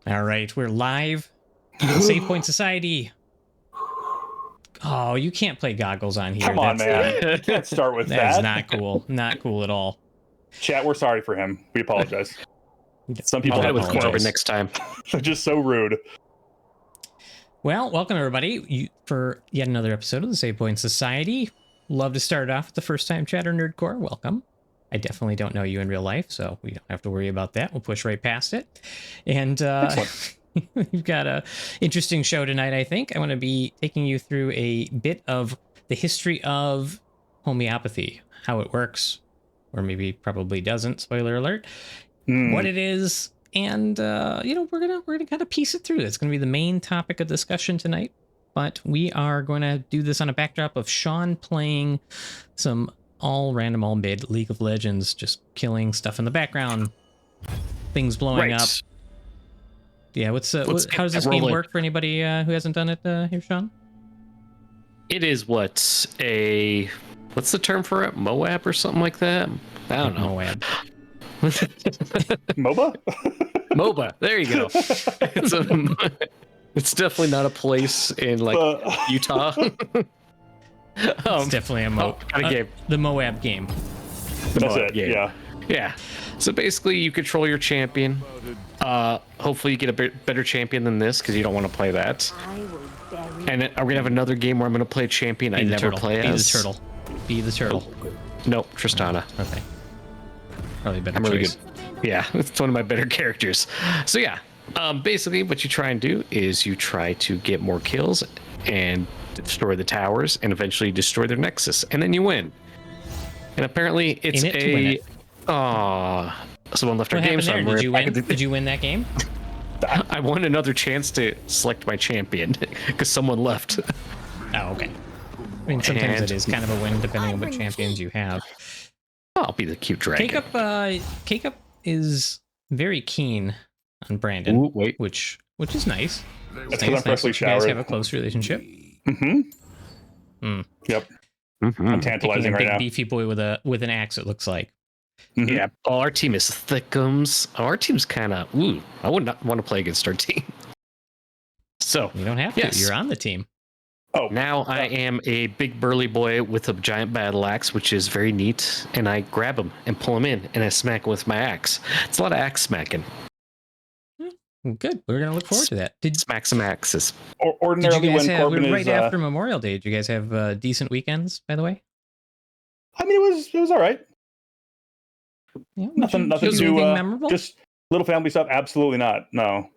All right, we're live. Save Point Society. Oh, you can't play goggles on here. Come on, man. You can't start with that. That's not cool. Not cool at all. Chat, we're sorry for him. We apologize. Some people I'll have with Corbin next time. They're just so rude. Well, welcome everybody for yet another episode of the Save Point Society. Love to start off with the first time chatter nerdcore. Welcome. I definitely don't know you in real life, so we don't have to worry about that. We'll push right past it. And we've got a interesting show tonight, I think. I want to be taking you through a bit of the history of homeopathy, how it works, or maybe probably doesn't, spoiler alert, what it is, and we're gonna kind of piece it through. It's gonna be the main topic of discussion tonight. But we are going to do this on a backdrop of Shon playing some all random, all mid League of Legends, just killing stuff in the background, things blowing up. Yeah, how does this game work for anybody who hasn't done it here, Shon? It is what's the term for it? Moab or something like that? I don't know. Moab. MOBA? MOBA. There you go. It's definitely not a place in Utah. It's definitely a game. The Moab game. That's it. Game. Yeah. So basically, you control your champion. Hopefully, you get a better champion than this because you don't want to play that. And are we gonna have another game where I'm gonna play a champion I never play as? Be the turtle. Nope, Tristana. Okay. Probably better. I'm really good. Yeah, it's one of my better characters. So yeah, basically, what you try and do is you try to get more kills and destroy the towers, and eventually destroy their nexus, and then you win. And apparently, it's someone left our game somewhere. Did you win? Did you win that game? I won another chance to select my champion because someone left. Oh, okay. I mean, sometimes it is kind of a win depending on what champions you have. I'll be the cute dragon. Cake-Up is very keen on Brandon. Ooh, wait. Which is nice. That's because I'm freshly showered. You guys have a close relationship. Mm-hmm. Yep. Mm-hmm. I'm tantalizing right now. Big beefy boy with an axe. It looks like. Mm-hmm. Yeah. Oh, our team is thickums. Our team's kind of. Ooh, I would not want to play against our team. So you don't have to. Yes. You're on the team. Oh, now I am a big burly boy with a giant battle axe, which is very neat. And I grab him and pull him in, and I smack him with my axe. It's a lot of axe smacking. Good. We're gonna look forward to that. Smack some axes. Ordinarily, when Corbin is after Memorial Day, did you guys have decent weekends? By the way, I mean, it was all right. Yeah, nothing too memorable. Just little family stuff. Absolutely not. No,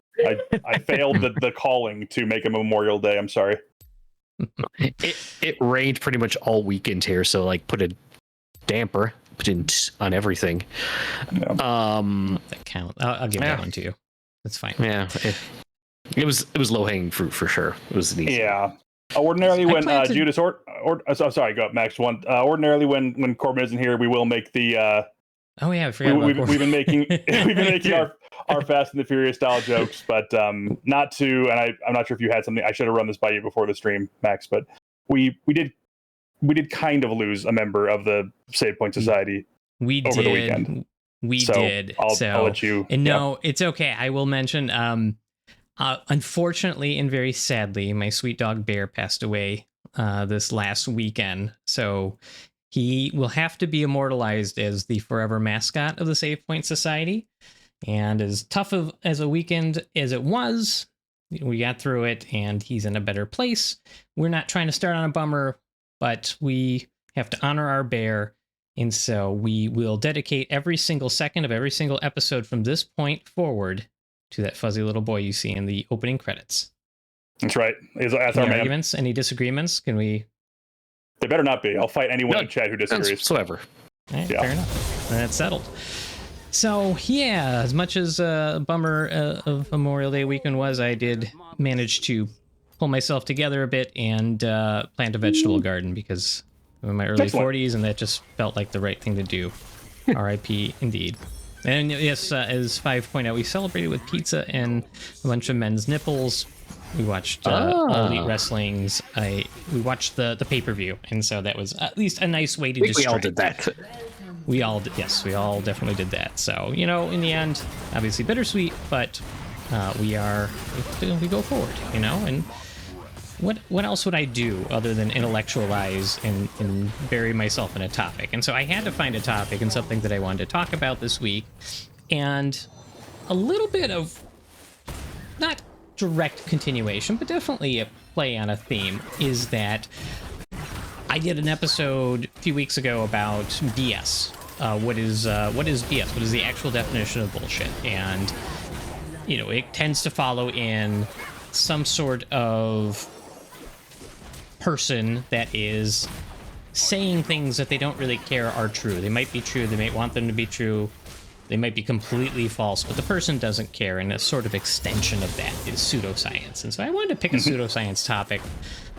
I failed the calling to make a Memorial Day. I'm sorry. It rained pretty much all weekend here, so put a damper on everything. Yeah. That count. I'll give that one to you. That's fine. Yeah, it was low hanging fruit for sure. It was easy. Yeah. Ordinarily, when Judas sorry, go up next one. Ordinarily, when Corbin isn't here, we will make the. Oh yeah, I forgot. We've been making our Fast and the Furious style jokes, but not to. And I'm not sure if you had something. I should have run this by you before the stream, Max. But we did kind of lose a member of the Save Point Society over the weekend. We did. I'll let you. And no, it's okay. I will mention. Unfortunately, and very sadly, my sweet dog Bear passed away this last weekend. So he will have to be immortalized as the forever mascot of the Save Point Society. And as tough as a weekend as it was, we got through it, and he's in a better place. We're not trying to start on a bummer, but we have to honor our bear. And so we will dedicate every single second of every single episode from this point forward to that fuzzy little boy you see in the opening credits. That's right. That's our arguments? Any disagreements? Can we? They better not be. I'll fight anyone in chat who disagrees. Whatsoever. Right, yeah. Fair enough. That's settled. So yeah, as much as a bummer of Memorial Day weekend was, I did manage to pull myself together a bit and plant a vegetable garden because I'm in my early 40s, and that just felt like the right thing to do. R.I.P. indeed. And yes, as 5 pointed out, we celebrated with pizza and a bunch of men's nipples. We watched All Elite Wrestling's. We watched the pay-per-view, and so that was at least a nice way to distract. We all did that. We all definitely did that. So, in the end, obviously bittersweet, but we go forward, you know. And what else would I do other than intellectualize and bury myself in a topic? And so I had to find a topic and something that I wanted to talk about this week, and a little bit of not direct continuation, but definitely a play on a theme is that I did an episode a few weeks ago about BS. What is BS? What is the actual definition of bullshit? And you know, it tends to follow in some sort of person that is saying things that they don't really care are true. They might be true. They might want them to be true. They might be completely false, but the person doesn't care, and a sort of extension of that is pseudoscience. And so I wanted to pick a pseudoscience topic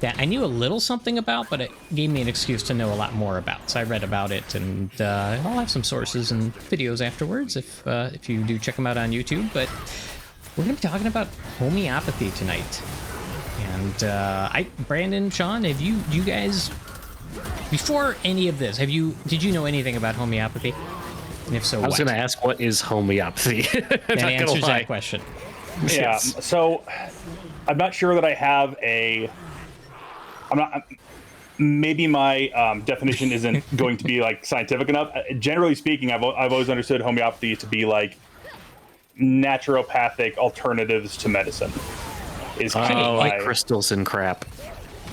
that I knew a little something about, but it gave me an excuse to know a lot more about. So I read about it, and I'll have some sources and videos afterwards if you do check them out on YouTube. But we're going to be talking about homeopathy tonight. And Brandon, Shon, have you guys, before any of this, did you know anything about homeopathy? And if so, I was going to ask, what is homeopathy? That answers that question. Yeah. Yes. So I'm not sure that I have maybe my definition isn't going to be like scientific enough. Generally speaking, I've always understood homeopathy to be like naturopathic alternatives to medicine. Is kind of like crystals and crap.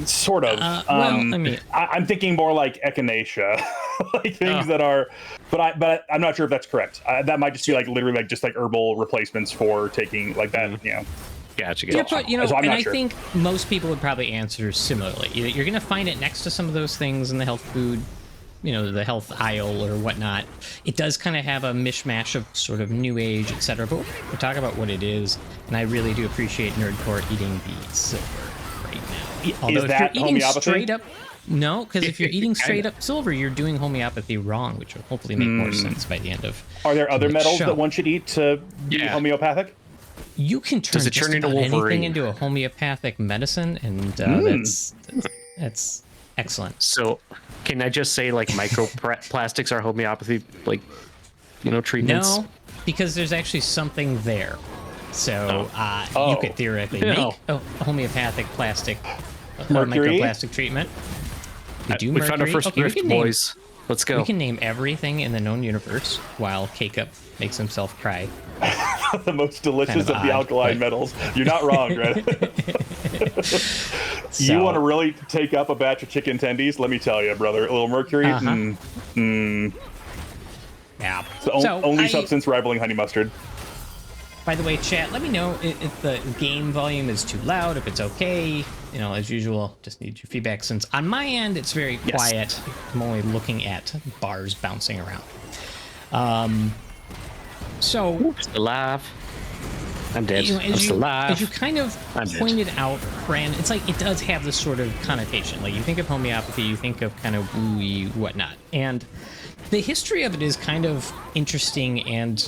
Sort of. Well, I mean, I'm thinking more like echinacea, like things that are. But I'm not sure if that's correct. That might just be like literally like just like herbal replacements for taking like that. You know. Gotcha. Yeah, but you know, So I'm and not I sure. think most people would probably answer similarly. You're going to find it next to some of those things in the health food, you know, the health aisle or whatnot. It does kind of have a mishmash of sort of new age, etc. But we're talking about what it is, and I really do appreciate Nerdcore eating the silver right now. Although Is if that you're eating homeopathy? straight up, no, because if you're eating straight up silver, you're doing homeopathy wrong, which will hopefully make more sense by the end of. Are there other the metals show. that one should eat to be Yeah. homeopathic? You can turn Does it just turn into about anything Wolverine? into a homeopathic medicine, and that's excellent. So, can I just say, like, microplastics are homeopathy, like, you know, treatments? No, because there's actually something there. So you Oh. could theoretically No. make a homeopathic plastic, a Mercury? microplastic treatment. We do We mercury. found our first Okay, we rift, can name- boys. Let's go. We can name everything in the known universe while K-Cup makes himself cry. The most delicious Kind of of the odd, alkaline but- metals. You're not wrong, right? So, You want to really take up a batch of chicken tendies? Let me tell you, brother. A little mercury. Yeah. The only substance rivaling honey mustard. By the way, chat, let me know if the game volume is too loud, if it's okay. You know, as usual, just need your feedback since on my end it's very quiet. I'm only looking at bars bouncing around. So Still alive. I'm dead. you know, I'm still alive. as you kind of I'm dead. pointed out, Brand, it's like it does have this sort of connotation. Like you think of homeopathy, you think of kind of wooey whatnot, and the history of it is kind of interesting. And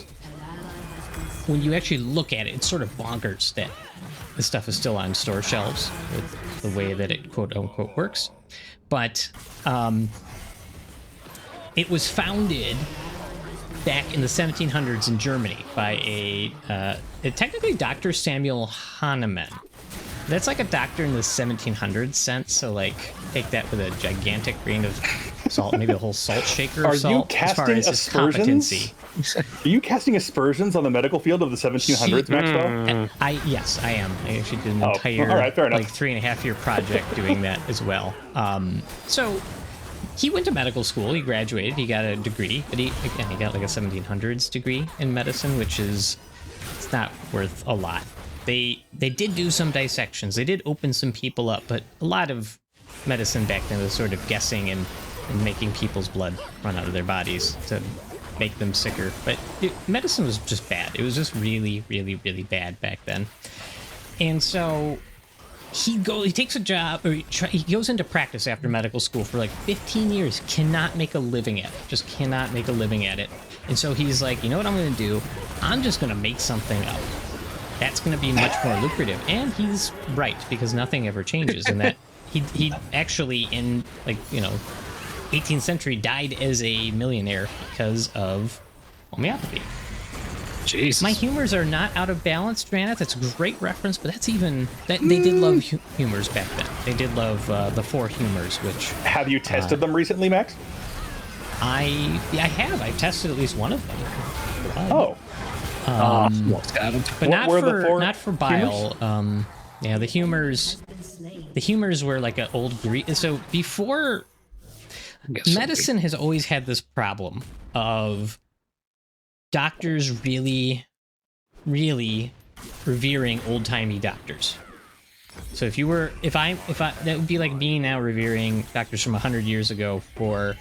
when you actually look at it, it's sort of bonkers that this stuff is still on store shelves with the way that it quote unquote works. But it was founded back in the 1700s in Germany by a technically Dr. Samuel Hahnemann. That's like a doctor in the 1700s sense, so like take that with a gigantic grain of salt, maybe a whole salt shaker Are of salt. you as far casting as his aspersions? competency. Are you casting aspersions on the medical field of the 1700s, Maxwell? Yes, I am. I actually did an Oh, entire all right, fair enough. like 3.5-year project doing that as well. So he went to medical school. He graduated. He got a degree, but he got like a 1700s degree in medicine, which is it's not worth a lot. They did do some dissections. They did open some people up, but a lot of medicine back then was sort of guessing and making people's blood run out of their bodies to make them sicker. But medicine was just bad. It was just really, really, really bad back then. And so he takes a job, or he goes into practice after medical school for like 15 years. Cannot make a living at it. Just cannot make a living at it. And so he's like, you know what I'm going to do? I'm just going to make something up. That's going to be much more lucrative. And he's right, because nothing ever changes. And that he actually in 18th century died as a millionaire because of homeopathy. Jesus. My humors are not out of balance, Janet. That's a great reference, but that's even that they did love humors back then. They did love the 4 humors, which Have you tested them recently, Max? I have. I've tested at least one of them. Oh. But not for bile. Yeah, the humors were like an old Greek. So before, medicine has always had this problem of doctors really revering old-timey doctors. So if I that would be like me now revering doctors from 100 years ago for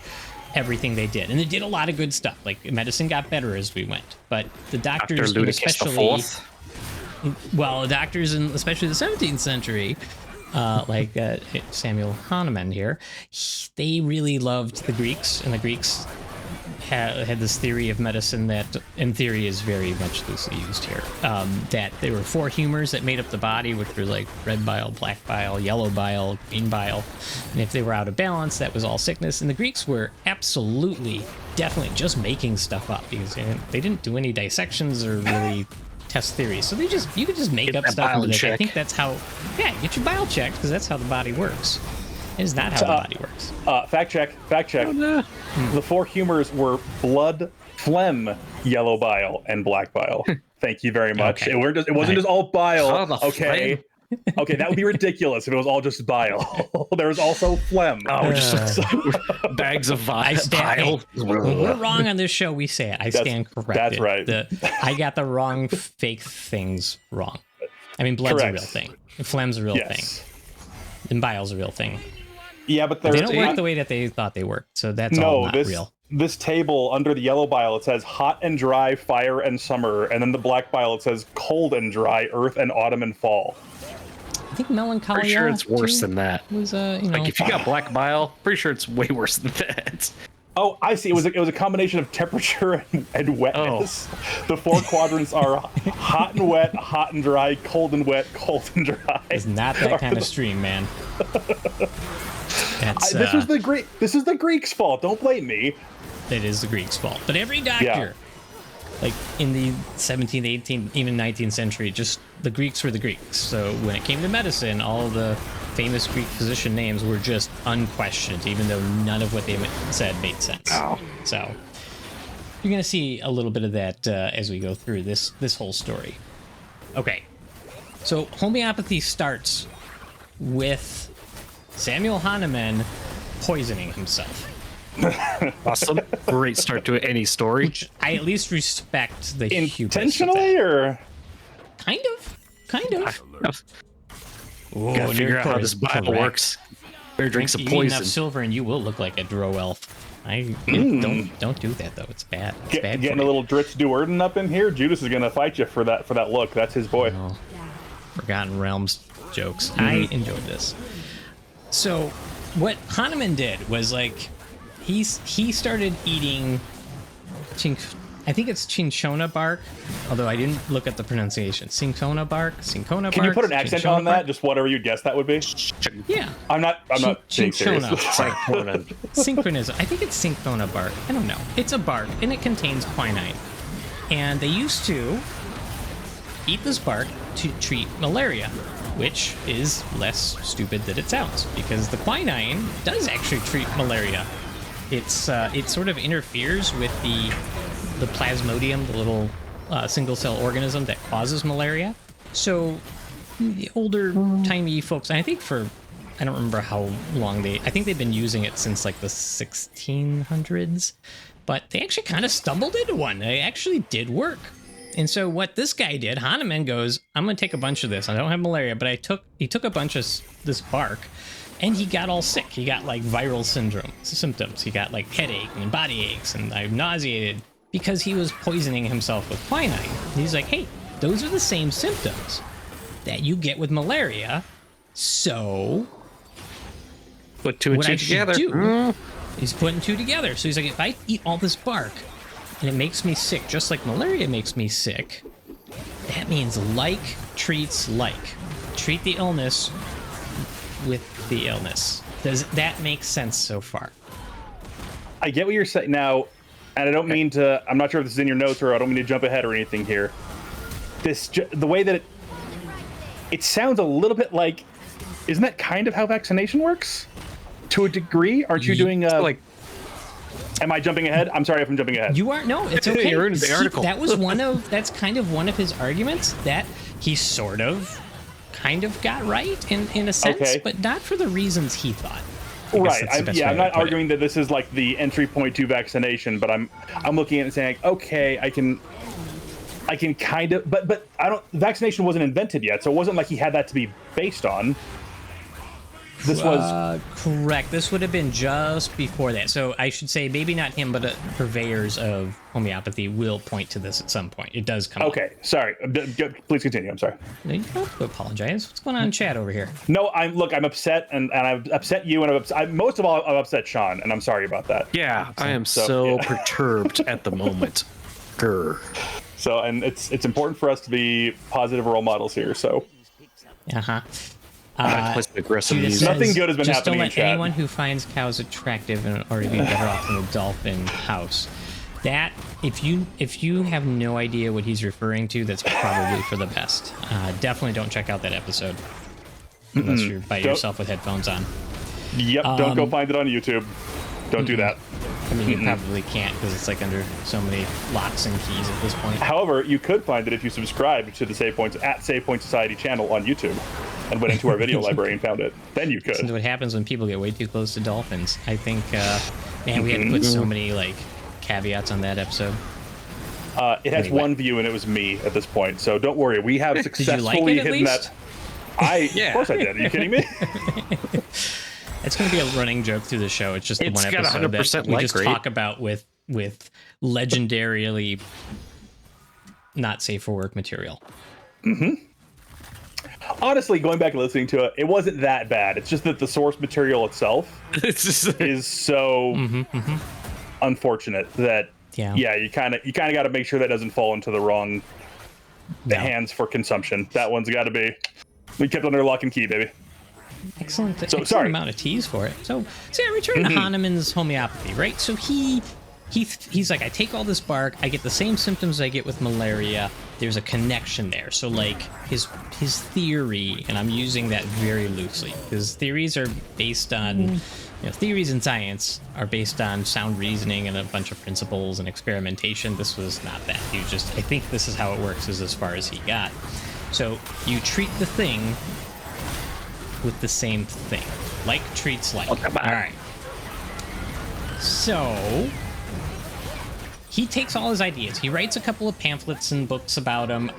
everything they did, and they did a lot of good stuff. Like medicine got better as we went, but the doctors, Dr. Ludicrous especially, the especially the 17th century, like Samuel Hahnemann here, they really loved the Greeks, and the Greeks had this theory of medicine that, in theory, is very much loosely used here. That there were 4 humors that made up the body, which were like red bile, black bile, yellow bile, green bile. And if they were out of balance, that was all sickness. And the Greeks were definitely just making stuff up because they didn't do any dissections or really test theories. So you could just make up stuff. And I think that's how, get your bile checked because that's how the body works. It is not how the body works. Fact check. Oh, no. The 4 humors were blood, phlegm, yellow bile, and black bile. Thank you very much. Okay. It wasn't just all bile. Oh, Okay. Okay, that would be ridiculous if it was all just bile. There was also phlegm. Oh, just bags of bile. When we're wrong on this show, we say it. I stand corrected. That's right. I got the wrong fake things wrong. I mean, blood's Correct. a real thing. Phlegm's a real thing. And bile's a real thing. Yeah, but They don't work the way that they thought they worked, so that's all not real. This table under the yellow bile, it says hot and dry, fire and summer, and then the black bile, it says cold and dry, earth and autumn and fall. I think melancholia. Pretty sure it's worse than that. Was Like if you got black bile, pretty sure it's way worse than that. Oh, I see. It was a combination of temperature and wetness. Oh. The 4 quadrants are hot and wet, hot and dry, cold and wet, cold and dry. It's not that kind of stream, man. This is the Greeks' fault. Don't blame me. It is the Greeks' fault. But every doctor, like in the 17th, 18th, even 19th century, just the Greeks were the Greeks. So when it came to medicine, all the famous Greek physician names were just unquestioned, even though none of what they said made sense. Oh. So you're going to see a little bit of that as we go through this whole story. Okay. So homeopathy starts with Samuel Hahnemann poisoning himself. Awesome. Great start to any story. Which I at least respect the intentionally or kind of. Ooh, Gotta figure out how this bile works. Better drink some Eat poison. enough silver and you will look like a drow elf. Don't do that though. It's bad. It's bad. Getting a little Dritz Duerden up in here. Judas is gonna fight you for that look. That's his boy. Oh, Forgotten Realms jokes. I enjoyed this. So, what Hahnemann did was like, he started eating, I think it's cinchona bark, although I didn't look at the pronunciation. Cinchona bark. Can you put an accent on that? Just whatever you guess that would be. Yeah. I'm not being serious. Synchronism. I think it's cinchona bark. I don't know. It's a bark, and it contains quinine. And they used to eat this bark to treat malaria, which is less stupid than it sounds, because the quinine does actually treat malaria. It sort of interferes with the plasmodium, the little single-cell organism that causes malaria. So the older-timey folks, and I think I don't remember how long I think they've been using it since like the 1600s, but they actually kind of stumbled into one. It actually did work. And so what this guy did, Hahnemann goes, I'm going to take a bunch of this. I don't have malaria, but he took a bunch of this bark, and he got all sick. He got like viral symptoms. He got like headache and body aches, and I'm nauseated because he was poisoning himself with quinine. And he's like, hey, those are the same symptoms that you get with malaria. So put 2 and 2 together. He's putting 2 together. So he's like, if I eat all this bark and it makes me sick, just like malaria makes me sick, that means like treats like. Treat the illness with the illness. Does that make sense so far? I get what you're saying. Now, and I don't mean to, I'm not sure if this is in your notes or I don't mean to jump ahead or anything here. The way that it sounds a little bit like, isn't that kind of how vaccination works? To a degree? Aren't you doing like? Am I jumping ahead? I'm sorry if I'm jumping ahead. You are no, it's okay. You're in the article. That was that's kind of one of his arguments that he sort of kind of got right in a sense, but not for the reasons he thought. Right. I'm not arguing that this is like the entry point to vaccination, but I'm looking at it and saying, okay, I can kind of, but I don't. Vaccination wasn't invented yet, so it wasn't like he had that to be based on. This was correct. This would have been just before that. So I should say maybe not him, but purveyors of homeopathy will point to this at some point. It does come up. Sorry. Please continue. I'm sorry. No, you don't have to apologize. What's going on in chat over here? No, I'm upset, and I've upset you, and most of all, I've upset Shon, and I'm sorry about that. Yeah, I am so perturbed at the moment. Grr. So, and it's important for us to be positive role models here. So. Nothing good has been happening in chat. Just don't let anyone who finds cows attractive or to be better off than a dolphin house. That if you have no idea what he's referring to, that's probably for the best. Definitely don't check out that episode unless you're by yourself with headphones on. Yep, don't go find it on YouTube. Don't do that. I mean, you probably can't because it's like under so many locks and keys at this point. However, you could find it if you subscribe to the Save Point Society channel on YouTube and went into our video library and found it. Then you could. This is what happens when people get way too close to dolphins. I think, man, we had to put so many like caveats on that episode. It has one view and it was me at this point, so don't worry. We have successfully hidden that. Of course I did. Are you kidding me? It's going to be a running joke through the show. It's just the one episode that we just talk about with legendarily not safe for work material. Honestly, going back and listening to it, it wasn't that bad. It's just that the source material itself is so unfortunate that you kind of got to make sure that doesn't fall into the wrong hands for consumption. That one's got to be. We kept it under lock and key, baby. Excellent amount of teas for it. So yeah, return to Hahnemann's homeopathy, right? So he's like, I take all this bark, I get the same symptoms I get with malaria. There's a connection there. So like his theory, and I'm using that very loosely, because theories are based on theories in science are based on sound reasoning and a bunch of principles and experimentation. This was not that. He was just, I think this is how it works, is as far as he got. So you treat the thing with the same thing. Like treats like. Okay, all right. So he takes all his ideas. He writes a couple of pamphlets and books about them.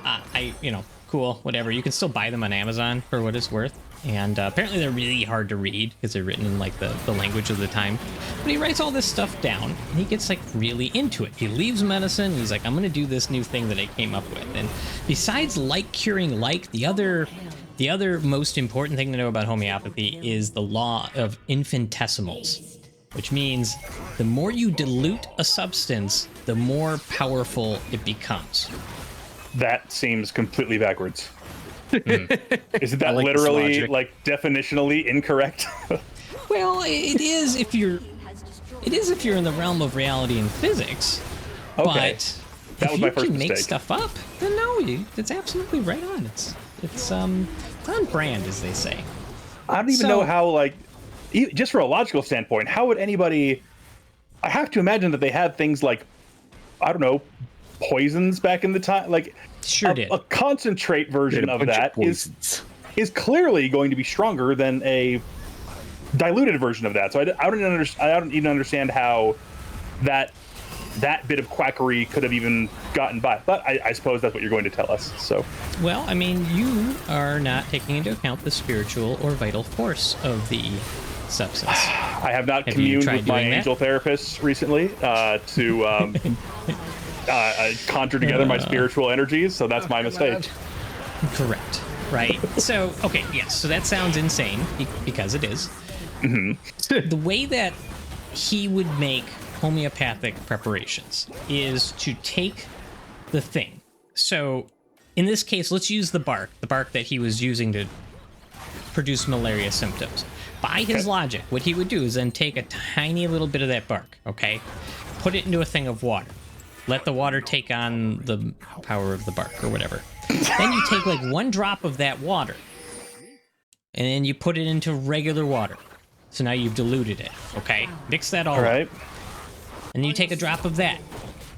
Cool, whatever. You can still buy them on Amazon for what it's worth. And apparently they're really hard to read because they're written in like the language of the time. But he writes all this stuff down and he gets like really into it. He leaves medicine and he's like, I'm going to do this new thing that I came up with. And besides like curing like, the other most important thing to know about homeopathy is the law of infinitesimals, which means the more you dilute a substance, the more powerful it becomes. That seems completely backwards. Isn't that literally, like, definitionally incorrect? Well, it is if you're in the realm of reality and physics. Okay. But that was my first mistake. If you can make stuff up, then no, it's absolutely right on. It's on brand, as they say. I don't even know how, like, just from a logical standpoint, how would anybody? I have to imagine that they had things like, I don't know, poisons back in the time. Like, a concentrate version of that is clearly going to be stronger than a diluted version of that. So I don't even understand how that bit of quackery could have even gotten by. But I suppose that's what you're going to tell us. So, well, I mean, you are not taking into account the spiritual or vital force of the substance. I have not communed with my angel therapist recently to conjure together my spiritual energies, so that's my mistake. Correct. Right. So, okay, yes. So that sounds insane because it is. The way that he would make homeopathic preparations is to take the thing. So in this case, let's use the bark that he was using to produce malaria symptoms. By his logic, what he would do is then take a tiny little bit of that bark, okay, put it into a thing of water. Let the water take on the power of the bark or whatever. Then you take like 1 drop of that water, and then you put it into regular water. So now you've diluted it, okay? Mix that all right. up. And then you take a drop of that,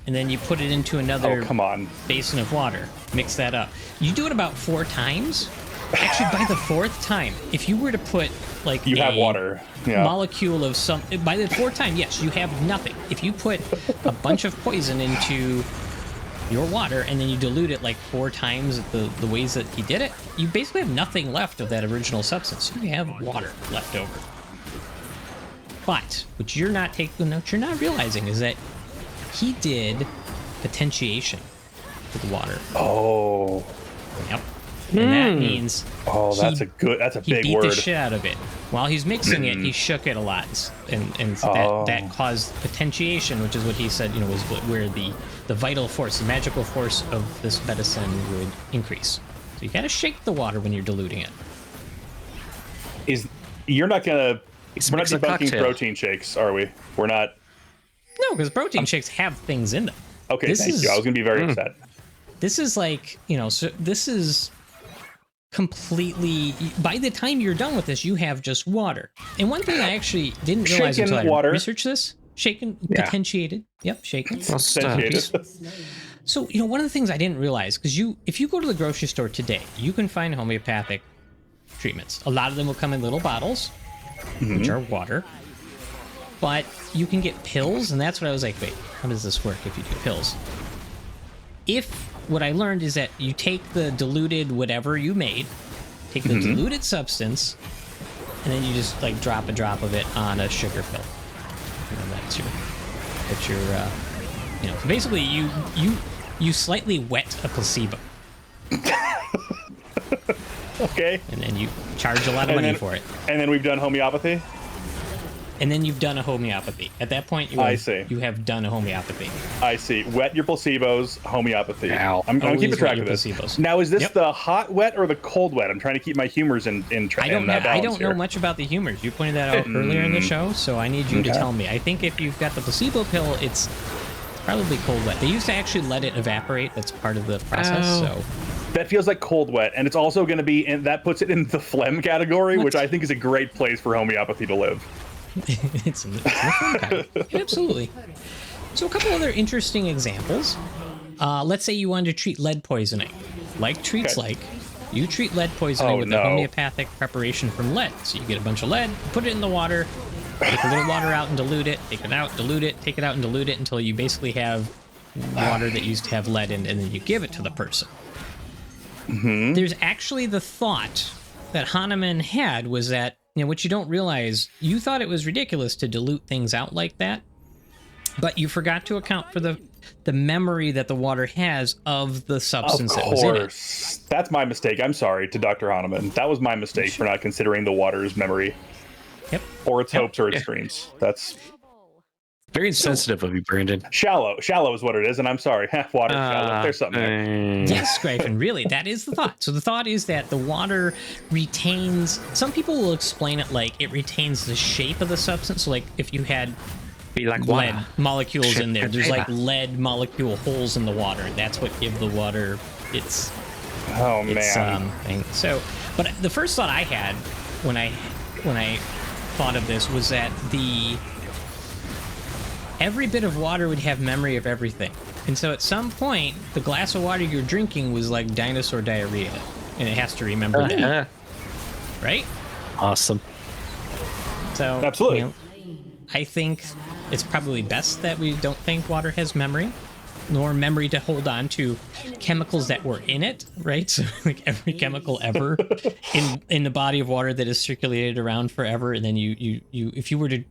and then you put it into another basin of water. Mix that up. You do it about 4 times. Actually, by the 4th time, if you were to put like you have water, molecule of some, by the 4th time, yes, you have nothing. If you put a bunch of poison into your water and then you dilute it like 4 times the ways that he did it, you basically have nothing left of that original substance. You have water left over. But what you're not realizing is that he did potentiation to the water. Oh. Yep. And that means that's a big beat word. the shit out of it. While he's mixing it, he shook it a lot, and that caused potentiation, which is what he said, was where the vital force, the magical force of this medicine would increase. So you gotta shake the water when you're diluting it. We're not debunking cocktail. protein shakes, are we? We're not. No, because protein shakes have things in them. Okay, thank you. I was gonna be very upset. This is like, so this is completely, by the time you're done with this, you have just water. And one thing I actually didn't realize until I researched this, potentiated. Yep, shaken. Potentiated. So, one of the things I didn't realize, because if you go to the grocery store today, you can find homeopathic treatments. A lot of them will come in little bottles, which are water. But you can get pills, and that's what I was like, wait, how does this work if you do pills? What I learned is that you take the diluted whatever you made, take the diluted substance, and then you just like drop a drop of it on a sugar pill. That's your so basically you slightly wet a placebo. Okay. And then you charge a lot of money for it. And then we've done homeopathy? And then you've done a homeopathy. At that point, you have done a homeopathy. I see. Wet your placebos, homeopathy. Ow. I'm keeping track of this. Placebos. Now, is this the hot wet or the cold wet? I'm trying to keep my humors in I don't know much about the humors. You pointed that out earlier in the show, so I need you to tell me. I think if you've got the placebo pill, it's probably cold wet. They used to actually let it evaporate. That's part of the process. So that feels like cold wet, and it's also going to be, and that puts it in the phlegm category, which I think is a great place for homeopathy to live. It's in the phlegm category. Absolutely. So a couple other interesting examples. Let's say you wanted to treat lead poisoning. You treat lead poisoning with a homeopathic preparation from lead. So you get a bunch of lead, put it in the water, take a little water out and dilute it, take it out, dilute it, take it out and dilute it until you basically have water that used to have lead in, and then you give it to the person. There's actually the thought that Hahnemann had was that, what you don't realize, you thought it was ridiculous to dilute things out like that, but you forgot to account for the memory that the water has of the substance that was in it. That's my mistake. I'm sorry to Dr. Hahnemann. That was my mistake for not considering the water's memory. Yep. Or its hopes or its dreams. That's very insensitive of you, Brandon. Shallow is what it is, and I'm sorry. Water shallow. There's something there. Yes, Gryphon, really, that is the thought. So the thought is that the water retains, some people will explain it like it retains the shape of the substance. So like if you had lead molecules in there, there's like lead molecule holes in the water. That's what give the water its thing. So, but the first thought I had when I thought of this was that every bit of water would have memory of everything. And so at some point, the glass of water you're drinking was like dinosaur diarrhea. And it has to remember that. Right? Awesome. So, absolutely. I think it's probably best that we don't think water has memory, nor memory to hold on to chemicals that were in it, right? So like every chemical ever in the body of water that is circulated around forever, and then you if you were to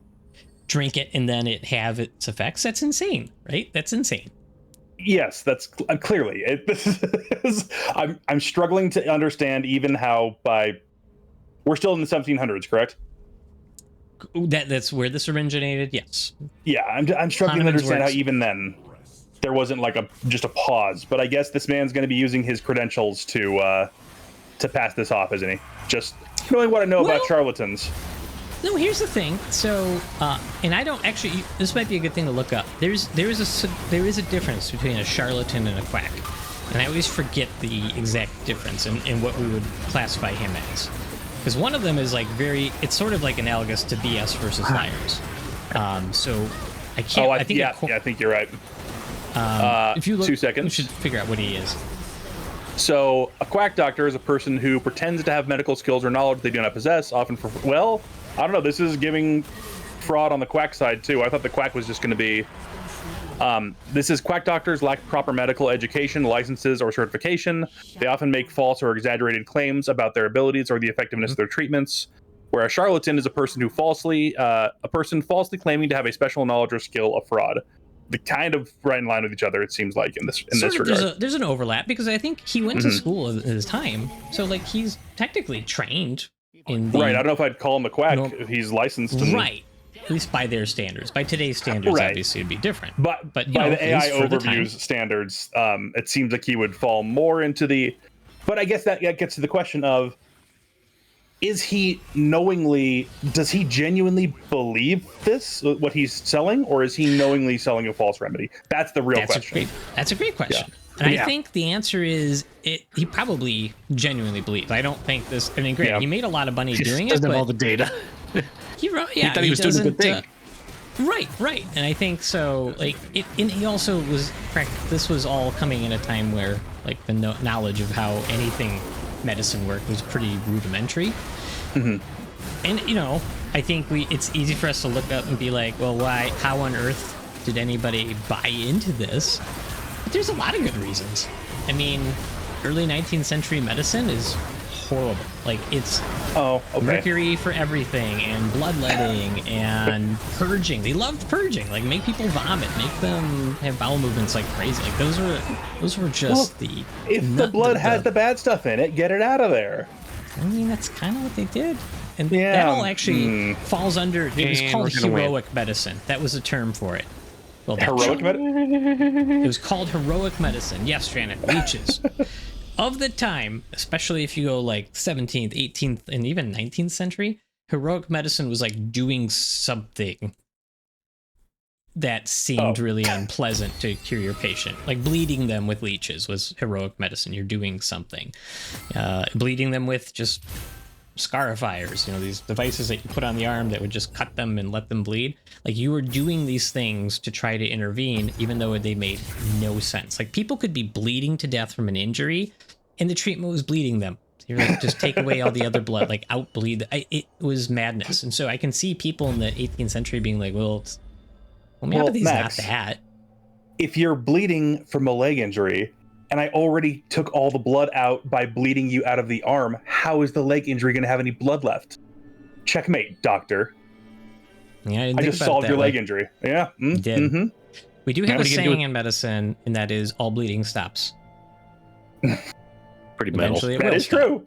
drink it and then it have its effects, that's insane, right? That's insane. Yes, that's clearly. I'm struggling to understand even how we're still in the 1700s, correct? That's where this originated, yes. Yeah, I'm struggling to understand how even then there wasn't like just a pause. But I guess this man's going to be using his credentials to pass this off, isn't he? Just knowing what I know about charlatans. No, here's the thing. So, and I don't actually. This might be a good thing to look up. There is a difference between a charlatan and a quack, and I always forget the exact difference in what we would classify him as. Because one of them is like it's sort of like analogous to BS versus liars. So I can't. I think I think you're right. if you look, 2 seconds. you should figure out what he is. So a quack doctor is a person who pretends to have medical skills or knowledge they do not possess, often for, well, I don't know, this is giving fraud on the quack side too. I thought the quack was just going to be, this is quack doctors lack proper medical education, licenses, or certification. They often make false or exaggerated claims about their abilities or the effectiveness of their treatments. Where a charlatan is a person falsely claiming to have a special knowledge or skill of fraud. The kind of right in line with each other, it seems like in this regard. There's an overlap because I think he went to school at his time, so like he's technically trained in the, right. I don't know if I'd call him a quack. He's licensed, right? At least by their standards. By today's standards, right. Obviously, it'd be different. But by the AI overviews standards, it seems like he would fall more into the. But I guess that gets to the question of: is he does he genuinely believe this, what he's selling, or is he knowingly selling a false remedy? That's the real question. That's a great question. Yeah. And I think the answer is he probably genuinely believes. I don't think this, I mean, great, he made a lot of money doing it, doesn't but have all the data. He wrote, he thought he was doing a good thing. Right. And I think so, like, and he also was, this was all coming in a time where, like, the knowledge of how anything medicine worked was pretty rudimentary. Mm-hmm. And, you know, I think it's easy for us to look up and be like, well, how on earth did anybody buy into this? But there's a lot of good reasons. I mean, early 19th century medicine is horrible. Like, it's mercury for everything and bloodletting and purging. They loved purging. Like, make people vomit, make them have bowel movements like crazy. Like, those were just if the blood has the bad stuff in it, get it out of there. I mean, that's kind of what they did. And that all actually falls under, it was called heroic medicine. That was a term for it. Well, heroic medicine? It was called heroic medicine. Yes, Janet, leeches. Of the time, especially if you go like 17th, 18th, and even 19th century, heroic medicine was like doing something that seemed really unpleasant to cure your patient. Like bleeding them with leeches was heroic medicine. You're doing something. Bleeding them with just scarifiers, you know, these devices that you put on the arm that would just cut them and let them bleed. Like, you were doing these things to try to intervene, even though they made no sense. Like, people could be bleeding to death from an injury, and the treatment was bleeding them. You're like, just take away all the other blood, like outbleed. It was madness. And so I can see people in the 18th century being like, well, homeopathy's not that. If you're bleeding from a leg injury, and I already took all the blood out by bleeding you out of the arm, how is the leg injury going to have any blood left? Checkmate, doctor. Yeah, I just solved your leg injury. Yeah. You did. Mm-hmm. We do have a saying in medicine, and that is, all bleeding stops. Pretty metal. That is true.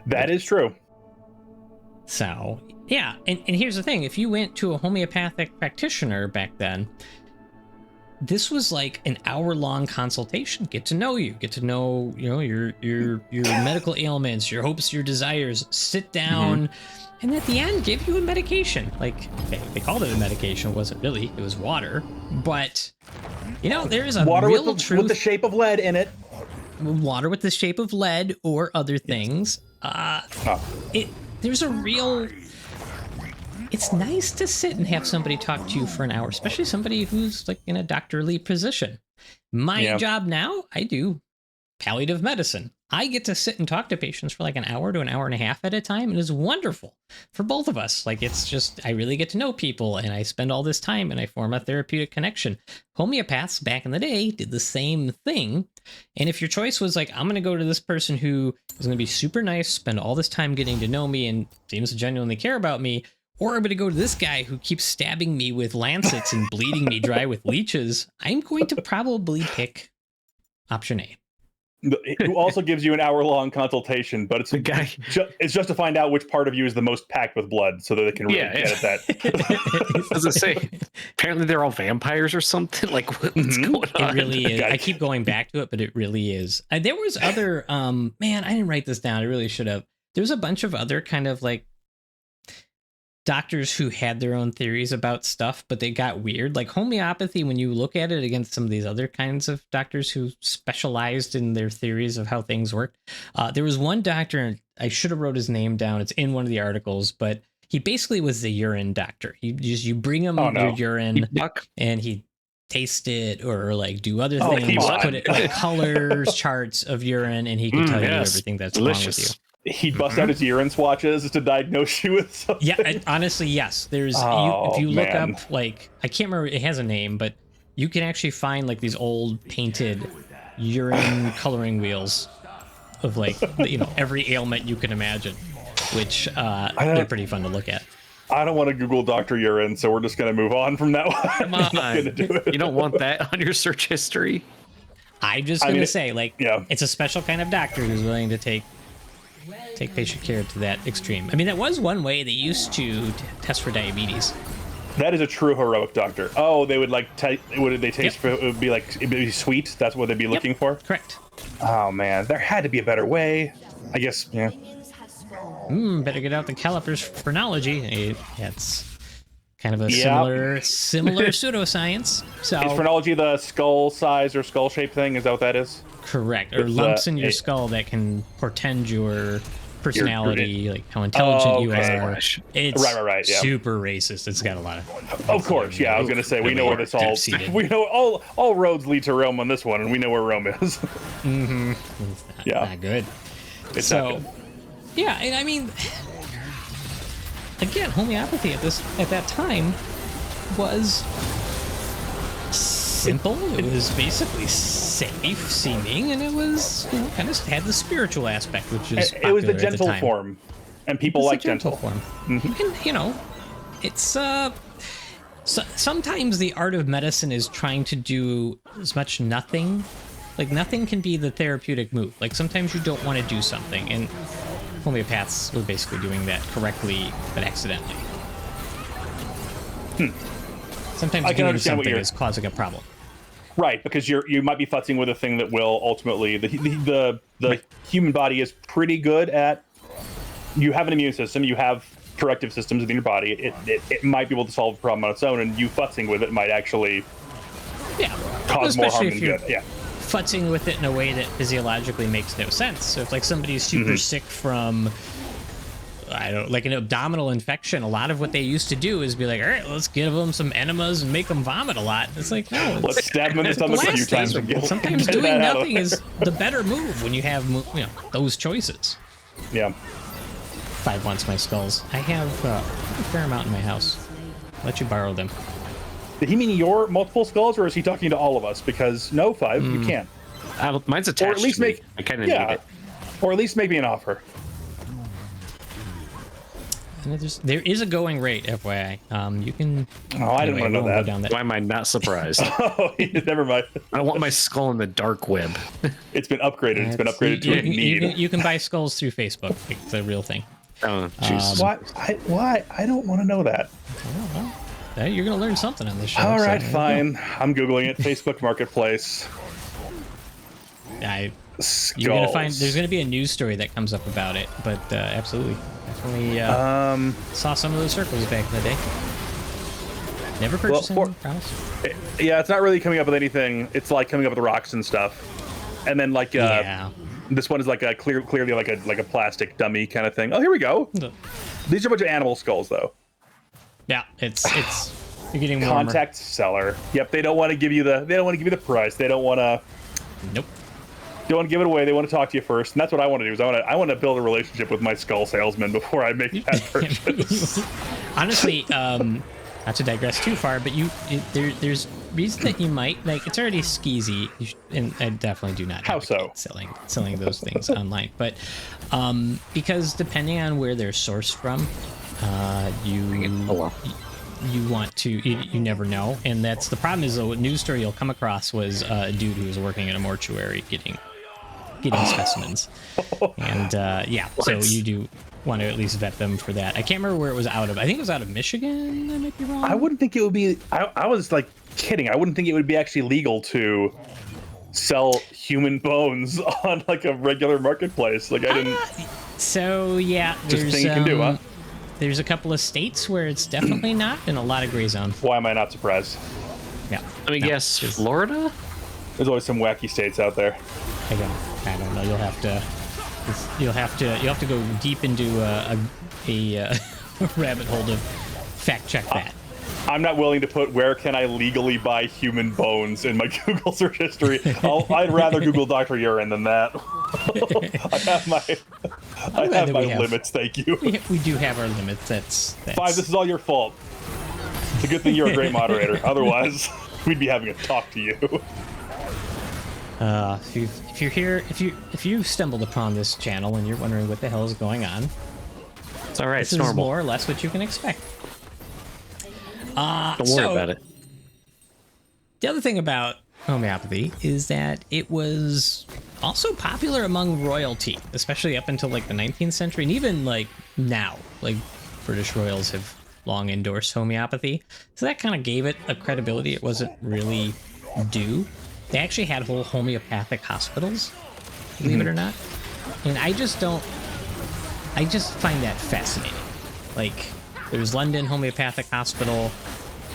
That is true. So, yeah. And here's the thing. If you went to a homeopathic practitioner back then, this was like an hour-long consultation. Get to know you. Get to know, you know, your medical ailments, your hopes, your desires. Sit down, and at the end, give you a medication. Like, they called it a medication. It wasn't really. It was water. But, you know, there is a water real truth. with the shape of lead in it. Water with the shape of lead or other things. There's a real... It's nice to sit and have somebody talk to you for an hour, especially somebody who's like in a doctorly position. My job now, I do palliative medicine. I get to sit and talk to patients for like an hour to an hour and a half at a time. And it's wonderful for both of us. Like, it's just, I really get to know people, and I spend all this time and I form a therapeutic connection. Homeopaths back in the day did the same thing. And if your choice was like, I'm going to go to this person who is going to be super nice, spend all this time getting to know me and seems to genuinely care about me, or I'm going to go to this guy who keeps stabbing me with lancets and bleeding me dry with leeches, I'm going to probably pick option A. Who also gives you an hour-long consultation, but it's the guy. It's just to find out which part of you is the most packed with blood, so that they can really get at that. As I say, apparently they're all vampires or something. Like, what's going on? It really is. I keep going back to it, but it really is. There was other. Man, I didn't write this down. I really should have. There's a bunch of other kind of like doctors who had their own theories about stuff, but they got weird. Like homeopathy, when you look at it against some of these other kinds of doctors who specialized in their theories of how things worked, there was one doctor, and I should have wrote his name down. It's in one of the articles, but he basically was the urine doctor. You bring him your urine, and he taste it or like do other things, put it like colors, charts of urine, and he could tell you everything that's wrong with you. He'd bust out his urine swatches to diagnose you with something. Yeah, honestly, yes. There's if you look up, like, I can't remember, it has a name, but you can actually find like these old painted urine coloring wheels of like every ailment you can imagine, which they're pretty fun to look at. I don't want to Google Dr. Urine, so we're just going to move on from that one. Come on. Gonna do it. You don't want that on your search history? I'm just going to say, like, it's a special kind of doctor who's willing to take patient care to that extreme. I mean, that was one way they used to test for diabetes. That is a true heroic doctor. Oh, they would like, what did they taste for? It would be like, it'd be sweet. That's what they'd be looking for? Correct. Oh, man. There had to be a better way. I guess, yeah. Better get out the calipers for phrenology. It's kind of a similar pseudoscience. So is phrenology the skull size or skull shape thing? Is that what that is? Correct. Or lumps in your skull that can portend your personality, like how intelligent you are. It's right. Yeah. Super racist. It's got a lot of. Of course, yeah. I was gonna say we know where this all. We know all roads lead to Rome on this one, and we know where Rome is. It's not good. It's not good. Yeah, and I mean, again, homeopathy at that time was simple. It was basically safe seeming, and it was kind of had the spiritual aspect, which is it was the gentle form, and people like gentle form. And it's sometimes the art of medicine is trying to do as much nothing. Like nothing can be the therapeutic move. Like sometimes you don't want to do something, and homeopaths were basically doing that correctly, but accidentally. Sometimes doing something is causing a problem. Right, because you might be futzing with a thing that will ultimately the human body is pretty good at. You have an immune system, you have corrective systems within your body. It might be able to solve a problem on its own, and you futzing with it might actually cause more harm than good. Yeah. Futzing with it in a way that physiologically makes no sense. So if like somebody's super sick from like an abdominal infection, a lot of what they used to do is be like, all right, let's give them some enemas and make them vomit a lot. It's like, no, let's stab them in the stomach a few times. Sometimes doing nothing is the better move when you have those choices. Yeah. 5 wants my skulls. I have a fair amount in my house. I'll let you borrow them. Did he mean your multiple skulls, or is he talking to all of us? Because no, 5, you can't. Mine's attached. Or at least to me. I kind of need it. Or at least make me an offer. And there is a going rate, FYI. You can. Oh, I didn't want to know that. Why am I not surprised? Oh, never mind. I want my skull in the dark web. It's been upgraded. It's been upgraded to a need. You can buy skulls through Facebook. It's a real thing. Oh, jeez. Why? I don't want to know that. You're going to learn something on this show. All right, fine. I'm Googling it. Facebook Marketplace. You're going to find there's going to be a news story that comes up about it, but absolutely. Definitely saw some of those circles back in the day. Never purchased any, promise. Yeah, it's not really coming up with anything. It's like coming up with rocks and stuff. And then like this one is like a clearly like a plastic dummy kind of thing. Oh, here we go. These are a bunch of animal skulls though. Yeah, it's you're getting warmer. Contact seller. Yep, they don't want to give you the price. They don't want to. Nope. Don't want to give it away. They want to talk to you first, and that's what I want to do. Is I want to build a relationship with my skull salesman before I make that purchase. Honestly, not to digress too far, but there's reason that you might like. It's already skeezy, and I definitely do not. How so? Selling those things online, but because depending on where they're sourced from, you want to you never know, and that's the problem. Is a news story you'll come across was a dude who was working in a mortuary getting specimens, and so you do want to at least vet them for that. I can't remember where it was out of. I think it was out of Michigan. I might be wrong. I wouldn't think it would be. I was like kidding. I wouldn't think it would be actually legal to sell human bones on like a regular marketplace. Like I didn't. So yeah, just a thing you can do, huh? there's a couple of states where it's definitely not, and a lot of gray zone. Why am I not surprised? Yeah. Let me guess, Florida? There's always some wacky states out there. I don't know. You'll have to go deep into a rabbit hole to fact check that. I'm not willing to put where can I legally buy human bones in my Google search history. I'd rather Google Dr. Urine than that. I have my limits, thank you. We do have our limits. That's 5, this is all your fault. It's a good thing you're a great moderator. Otherwise, we'd be having a talk to you. If you stumbled upon this channel and you're wondering what the hell is going on, It's all right. this It's is normal. more or less what you can expect. Don't worry about it. The other thing about homeopathy is that it was also popular among royalty, especially up until like the 19th century, and even like now, like British royals have long endorsed homeopathy. So that kind of gave it a credibility it wasn't really due. They actually had whole homeopathic hospitals, believe it or not. And I just find that fascinating. Like, there's London Homeopathic Hospital,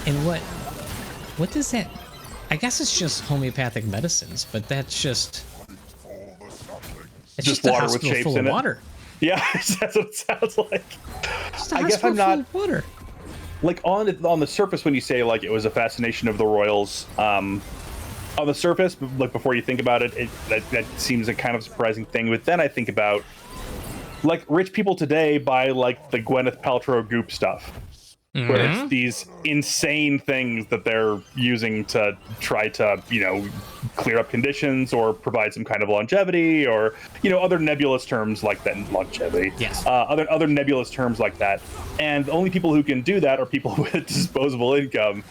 and what does that? I guess it's just homeopathic medicines, but that's just Just a water with hospital shapes full in of it? water. Yeah, that's what it sounds like. Just a I guess hospital I'm not full of water. like on the surface when you say like it was a fascination of the royals. On the surface, like before you think about it, that seems a kind of surprising thing. But then I think about like rich people today buy like the Gwyneth Paltrow goop stuff, where it's these insane things that they're using to try to, clear up conditions or provide some kind of longevity, or other nebulous terms like that. Longevity, Yes. Other nebulous terms like that. And the only people who can do that are people with disposable income.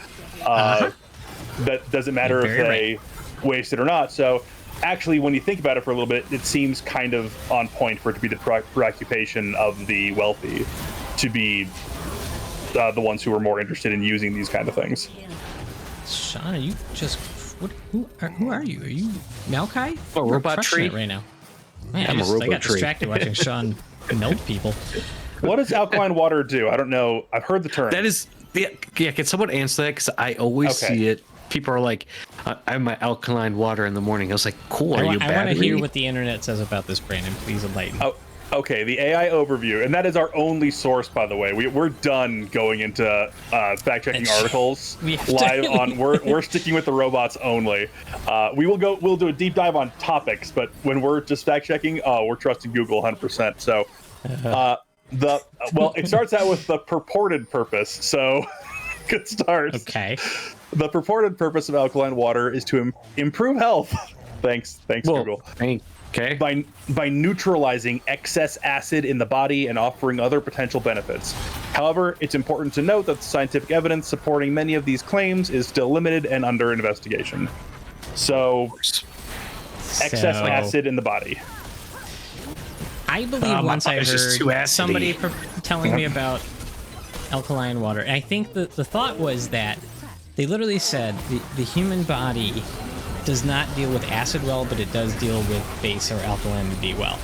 That doesn't matter if they waste it or not. So actually, when you think about it for a little bit, it seems kind of on point for it to be the preoccupation of the wealthy to be the ones who are more interested in using these kind of things. Shon, are you just who are you? Are you Maokai? A robot Crushing tree? it right now. Man, I'm a I robot got tree. distracted watching Shon melt people. What does alkaline water do? I don't know. I've heard the term. That is, yeah. Can someone answer that? Because I always see it. People are like, I have my alkaline water in the morning. I was like, cool. Are you a battery? I want to hear what the internet says about this, Brandon. Please enlighten. Oh, okay. The AI overview, and that is our only source, by the way. We're done going into fact-checking articles We have to- live on. We're sticking with the robots only. We'll do a deep dive on topics, but when we're just fact-checking, we're trusting Google 100%. So, it starts out with the purported purpose. So, good start. Okay. The purported purpose of alkaline water is to improve health. Thanks, Google. Okay. By neutralizing excess acid in the body and offering other potential benefits. However, it's important to note that the scientific evidence supporting many of these claims is still limited and under investigation. So, excess acid in the body. I believe once I it's just too heard acidy. somebody telling me about alkaline water, and I think the thought was that they literally said the human body does not deal with acid well, but it does deal with base or alkalinity well,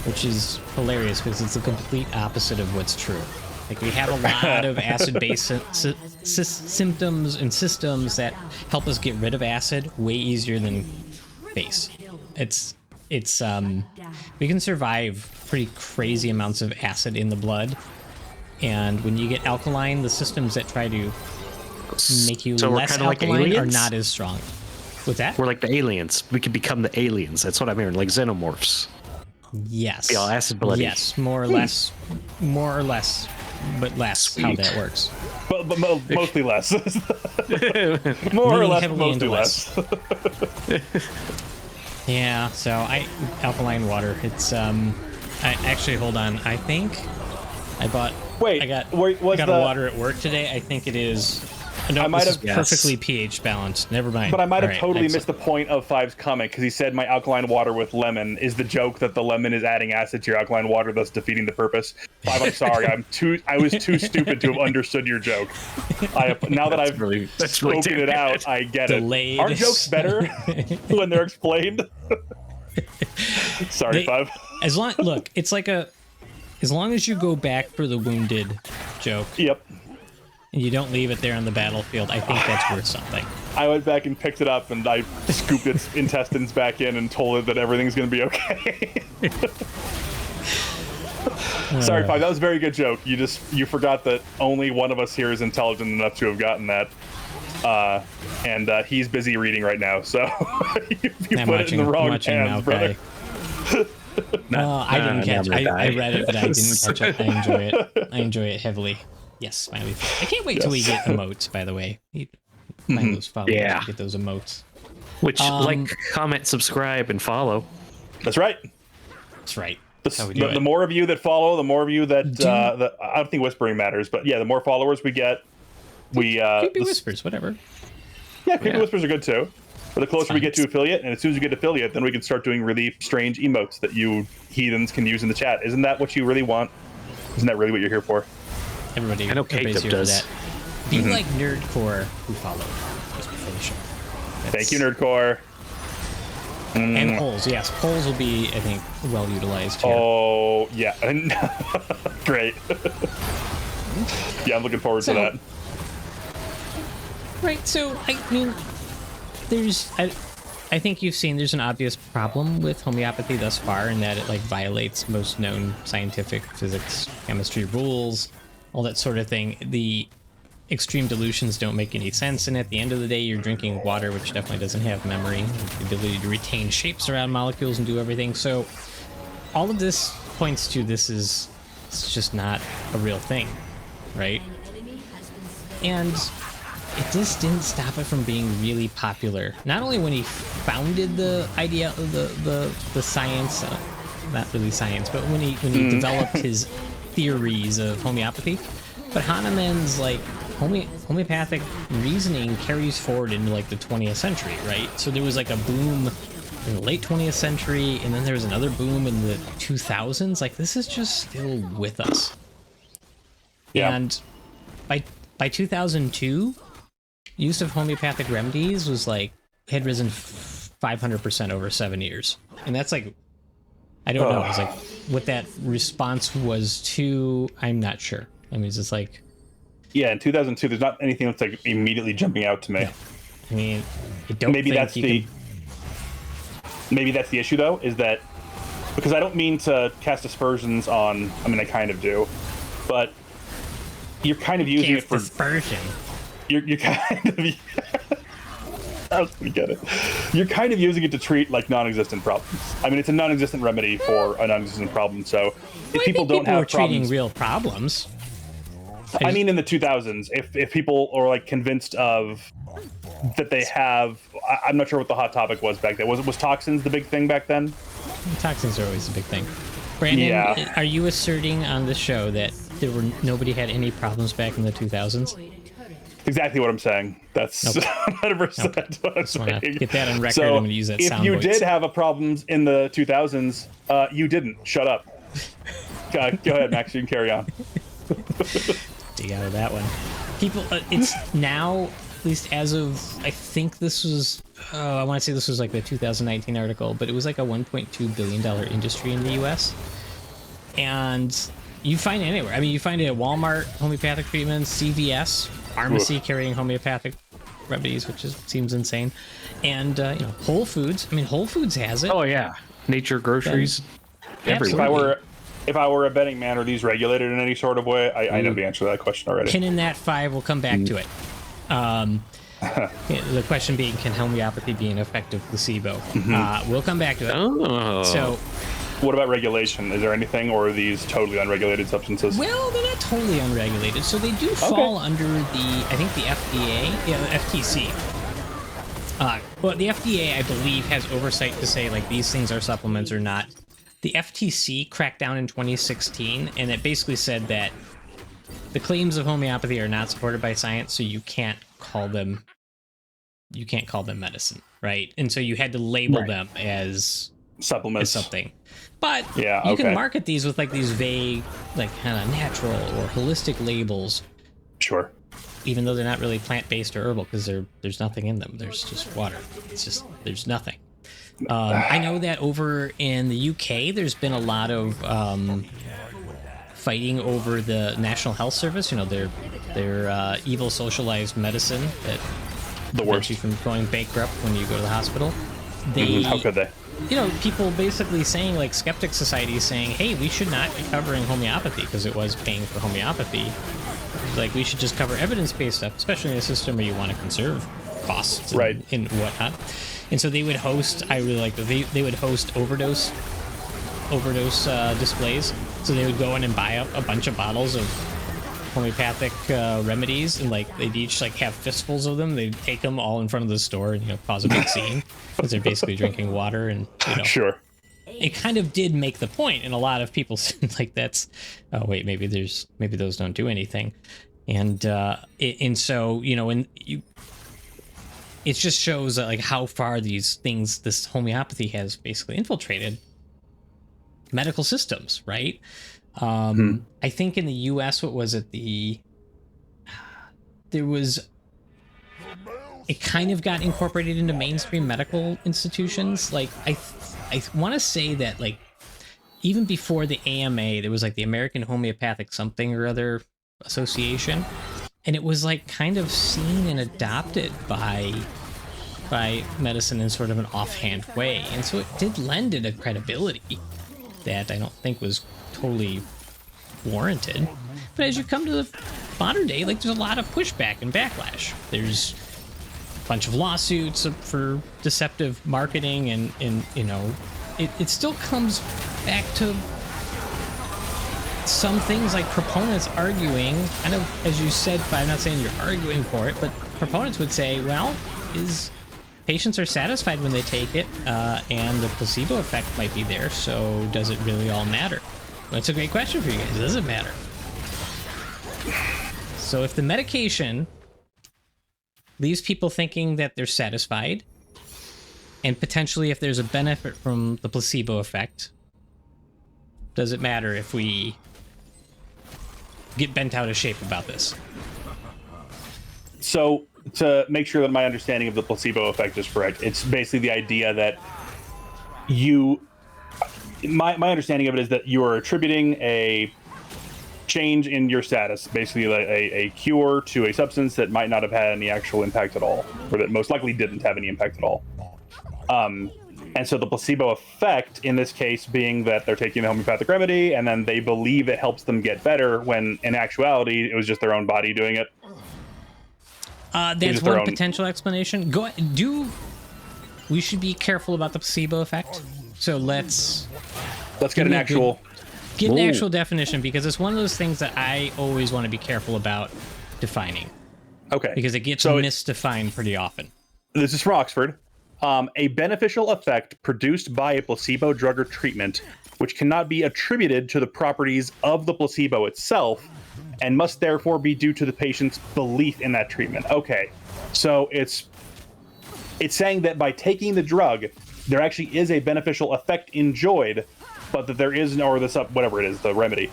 which is hilarious because it's the complete opposite of what's true. Like, we have a lot of acid-base symptoms and systems that help us get rid of acid way easier than base. It's we can survive pretty crazy amounts of acid in the blood, and when you get alkaline, the systems that try to make you So we're less kinda like alkaline are aliens? not as strong. With that? We're like the aliens. We could become the aliens. That's what I'm hearing. Like xenomorphs. Yes. Be all acid bloody. Yes, more or less, but less how Sweet. Uh, that works. But mostly less. More or Leaning less, heavily mostly into less. Yeah, so alkaline water. It's I actually, hold on. I think I bought. Wait, I got was a the- water at work today. I think it is. No, I might this is have- perfectly pH balanced. Never mind. But I might have All right, totally excellent. missed the point of Five's comment because he said my alkaline water with lemon is the joke that the lemon is adding acid to your alkaline water, thus defeating the purpose. Five, I'm sorry. I was too stupid to have understood your joke. Now that I've that's spoken damn it out, good. I get Delayed. it. Aren't jokes better when they're explained? Sorry, They- Five. As long look, it's like as long as you go back for the wounded joke Yep. and you don't leave it there on the battlefield, I think that's worth something. I went back and picked it up, and I scooped its intestines back in and told it that everything's going to be okay. Sorry, Five. That was a very good joke. You forgot that only one of us here is intelligent enough to have gotten that. And he's busy reading right now, so you put it in the wrong hands, brother. I didn't catch it. I read it, but I didn't catch it. I enjoy it. I enjoy it heavily. Yes, smiley face. I can't wait till we get emotes, by the way. Find those followers to get those emotes. Which, like, comment, subscribe, and follow. That's right. That's right. The more of you that follow, the more of you that I don't think whispering matters, but yeah, the more followers we get, creepy whispers, whatever. Yeah, creepy whispers are good too. But the closer we get to affiliate, and as soon as we get affiliate, then we can start doing really strange emotes that you heathens can use in the chat. Isn't that what you really want? Isn't that really what you're here for? Everybody's here for that. Be like Nerdcore who followed just before the show. Thank you, Nerdcore. And polls, yes. Polls will be, I think, well utilized here. Oh, yeah. Great. Yeah, I'm looking forward to that. Right, so, I mean, I think you've seen there's an obvious problem with homeopathy thus far in that it, like, violates most known scientific physics, chemistry rules, all that sort of thing. The extreme dilutions don't make any sense, and at the end of the day, you're drinking water, which definitely doesn't have memory, the ability to retain shapes around molecules and do everything. So all of this points to it's just not a real thing, right? And it just didn't stop it from being really popular. Not only when he founded the idea of the science, not really science, but when he developed his theories of homeopathy, but Hahnemann's like homeopathic reasoning carries forward into like the 20th century, right? So there was like a boom in the late 20th century, and then there was another boom in the 2000s. Like, this is just still with us. Yeah. And by 2002, use of homeopathic remedies was like had risen 500% over 7 years, and that's like, I don't know. It's like what that response was to. I'm not sure. I mean, it's just like. Yeah, in 2002, there's not anything that's like immediately jumping out to me. Yeah. I mean, I don't. Maybe that's the issue, though, is that because I don't mean to cast aspersions on. I mean, I kind of do, but you're kind of using it for aspersion. You're kind of. I was gonna get it. You're kind of using it to treat like non-existent problems. I mean, it's a non-existent remedy for a non-existent problem. So if people don't have problems, treating real problems. I mean, in the 2000s, if people are like convinced of that they have, I'm not sure what the hot topic was back then. Was toxins the big thing back then? Toxins are always a big thing. Brandon, are you asserting on the show that nobody had any problems back in the 2000s? Exactly what I'm saying. That's 100% what I'm saying. Get that on record. So I'm going to use that if sound you voice. did have a problems in the 2000s, you didn't. Shut up. Go ahead, Max. You can carry on. Dig out of that one. People, it's now, at least as of, I think this was, I want to say this was like the 2019 article, but it was like a $1.2 billion industry in the US. And you find it anywhere. I mean, you find it at Walmart, homeopathic treatments, CVS, pharmacy carrying homeopathic remedies, which seems insane. And, Whole Foods. I mean, Whole Foods has it. Oh, yeah. Nature groceries. Everywhere. If I were a betting man, are these regulated in any sort of way? I know the answer to that question already. Pin in that 5, we'll come back to it. The question being, can homeopathy be an effective placebo? We'll come back to it. Oh. So, what about regulation? Is there anything, or are these totally unregulated substances? Well, they're not totally unregulated. So they do fall under I think the FDA, the FTC. Well, the FDA, I believe, has oversight to say, like, these things are supplements or not. The FTC cracked down in 2016, and it basically said that the claims of homeopathy are not supported by science, so you can't call them medicine, right? And so you had to label them as supplements, as something. But you can market these with like these vague, like kind of natural or holistic labels. Sure. Even though they're not really plant-based or herbal, because there's nothing in them. There's just water. There's nothing. I know that over in the UK, there's been a lot of fighting over the National Health Service. You know, their evil socialized medicine that The prevents worst. you from going bankrupt when you go to the hospital. They, How could they? you know, people basically saying, like, skeptic society saying, hey, we should not be covering homeopathy because it was paying for homeopathy. Like, we should just cover evidence-based stuff, especially in a system where you want to conserve costs and, Right. and whatnot. And so they would host, I really like that, they would host overdose displays. So they would go in and buy up a bunch of bottles of homeopathic remedies, and like they'd each like have fistfuls of them. They'd take them all in front of the store and, you know, cause a big scene because they're basically drinking water. And, you know, Sure. it kind of did make the point, and a lot of people said, like, that's, oh wait, maybe those don't do anything. And and so, you know, it just shows like how far this homeopathy has basically infiltrated medical systems, right? I think in the US, what was it? It kind of got incorporated into mainstream medical institutions. Like, I want to say that, like, even before the AMA, there was like the American Homeopathic something or other association, and it was like kind of seen and adopted by medicine in sort of an offhand way, and so it did lend it a credibility that I don't think was totally warranted. But as you come to the modern day, like, there's a lot of pushback and backlash. There's a bunch of lawsuits for deceptive marketing, and you know, it still comes back to some things like proponents arguing, kind of as you said, but I'm not saying you're arguing for it, but proponents would say, well, patients are satisfied when they take it, and the placebo effect might be there, so does it really all matter? Well, that's a great question for you guys. Does it matter? So if the medication leaves people thinking that they're satisfied, and potentially if there's a benefit from the placebo effect, does it matter if we get bent out of shape about this? So, to make sure that my understanding of the placebo effect is correct, it's basically the idea that my understanding of it is that you are attributing a change in your status, basically like a cure to a substance that might not have had any actual impact at all, or that most likely didn't have any impact at all. And so the placebo effect in this case being that they're taking the homeopathic remedy and then they believe it helps them get better, when in actuality it was just their own body doing it. That's one potential explanation. We should be careful about the placebo effect. So let's get an actual definition, because it's one of those things that I always want to be careful about defining. Okay. Because it gets misdefined pretty often. This is from Oxford. A beneficial effect produced by a placebo drug or treatment, which cannot be attributed to the properties of the placebo itself, and must therefore be due to the patient's belief in that treatment. Okay, so it's saying that by taking the drug, there actually is a beneficial effect enjoyed, but that there is whatever it is, the remedy.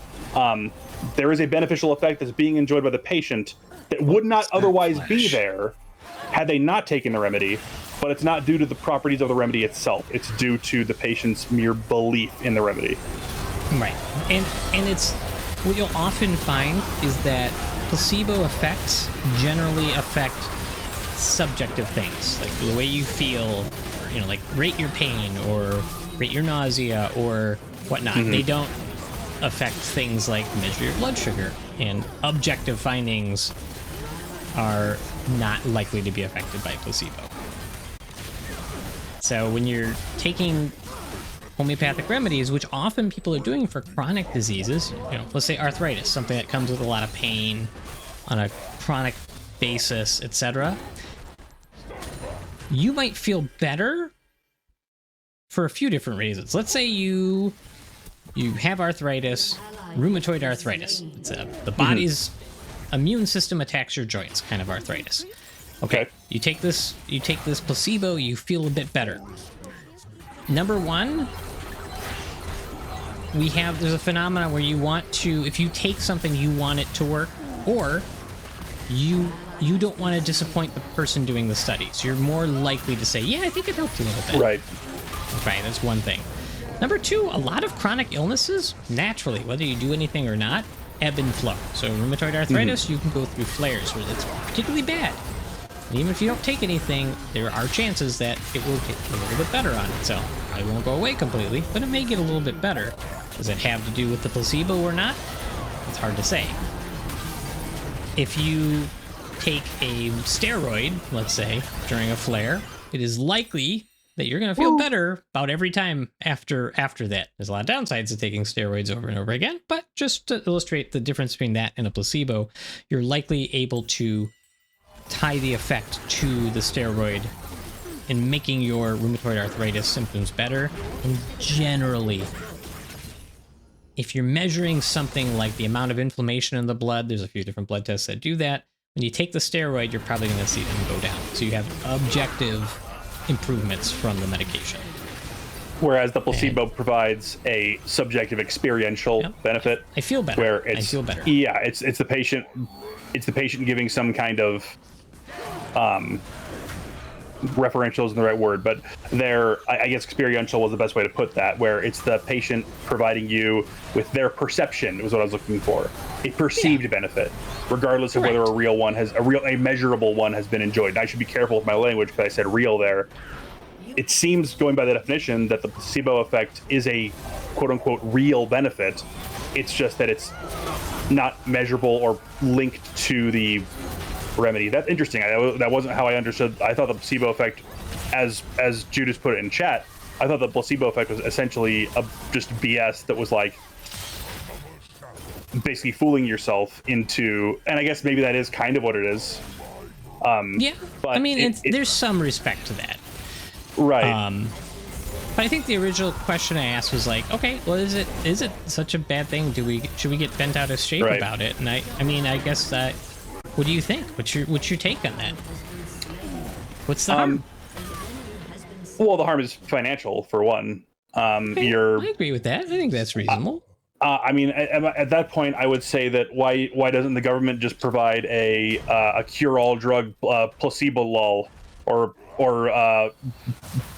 There is a beneficial effect that's being enjoyed by the patient that would not otherwise be there had they not taken the remedy, but it's not due to the properties of the remedy itself. It's due to the patient's mere belief in the remedy. Right. And it's what you'll often find is that placebo effects generally affect subjective things, like the way you feel, you know, like rate your pain or rate your nausea or whatnot. Mm-hmm. They don't affect things like measure your blood sugar, and objective findings are not likely to be affected by placebo. So when you're taking homeopathic remedies, which often people are doing for chronic diseases, you know, let's say arthritis, something that comes with a lot of pain on a chronic basis, etc., you might feel better for a few different reasons. Let's say you have arthritis, rheumatoid arthritis. It's the body's immune system attacks your joints, kind of arthritis. Okay. You take this placebo, you feel a bit better. Number one, there's a phenomenon where you want to, if you take something, you want it to work, or you don't want to disappoint the person doing the studies. You're more likely to say, yeah, I think it helped a little bit. Right. Right, that's one thing. Number two, a lot of chronic illnesses, naturally, whether you do anything or not, ebb and flow. So rheumatoid arthritis, you can go through flares where it's particularly bad. And even if you don't take anything, there are chances that it will get a little bit better on itself. Probably won't go away completely, but it may get a little bit better. Does it have to do with the placebo or not? It's hard to say. If you take a steroid, let's say, during a flare, it is likely that you're going to feel better about every time after that. There's a lot of downsides to taking steroids over and over again, but just to illustrate the difference between that and a placebo, you're likely able to tie the effect to the steroid in making your rheumatoid arthritis symptoms better. And generally, if you're measuring something like the amount of inflammation in the blood, there's a few different blood tests that do that. When you take the steroid, you're probably going to see them go down. So you have objective improvements from the medication. Whereas the placebo provides a subjective experiential benefit. I feel better. Where it's, I feel better. Yeah, it's the patient giving some kind of referential isn't the right word, but I guess experiential was the best way to put that, where it's the patient providing you with their perception was what I was looking for. A perceived benefit, regardless of whether a measurable one has been enjoyed. And I should be careful with my language because I said real there. It seems, going by the definition, that the placebo effect is a quote unquote real benefit. It's just that it's not measurable or linked to the remedy. That's interesting. That wasn't how I understood. I thought the placebo effect, as Judas put it in chat, I thought the placebo effect was essentially just BS that was like basically fooling yourself into, and I guess maybe that is kind of what it is. Yeah, but I mean, there's some respect to that. Right. But I think the original question I asked was like, okay, well, is it such a bad thing? Should we get bent out of shape about it? And I mean, I guess that. What do you think? What's your take on that? What's the harm? Well, the harm is financial, for one. I agree with that. I think that's reasonable. I mean, at that point, I would say that why doesn't the government just provide a cure-all drug, placebo lull, or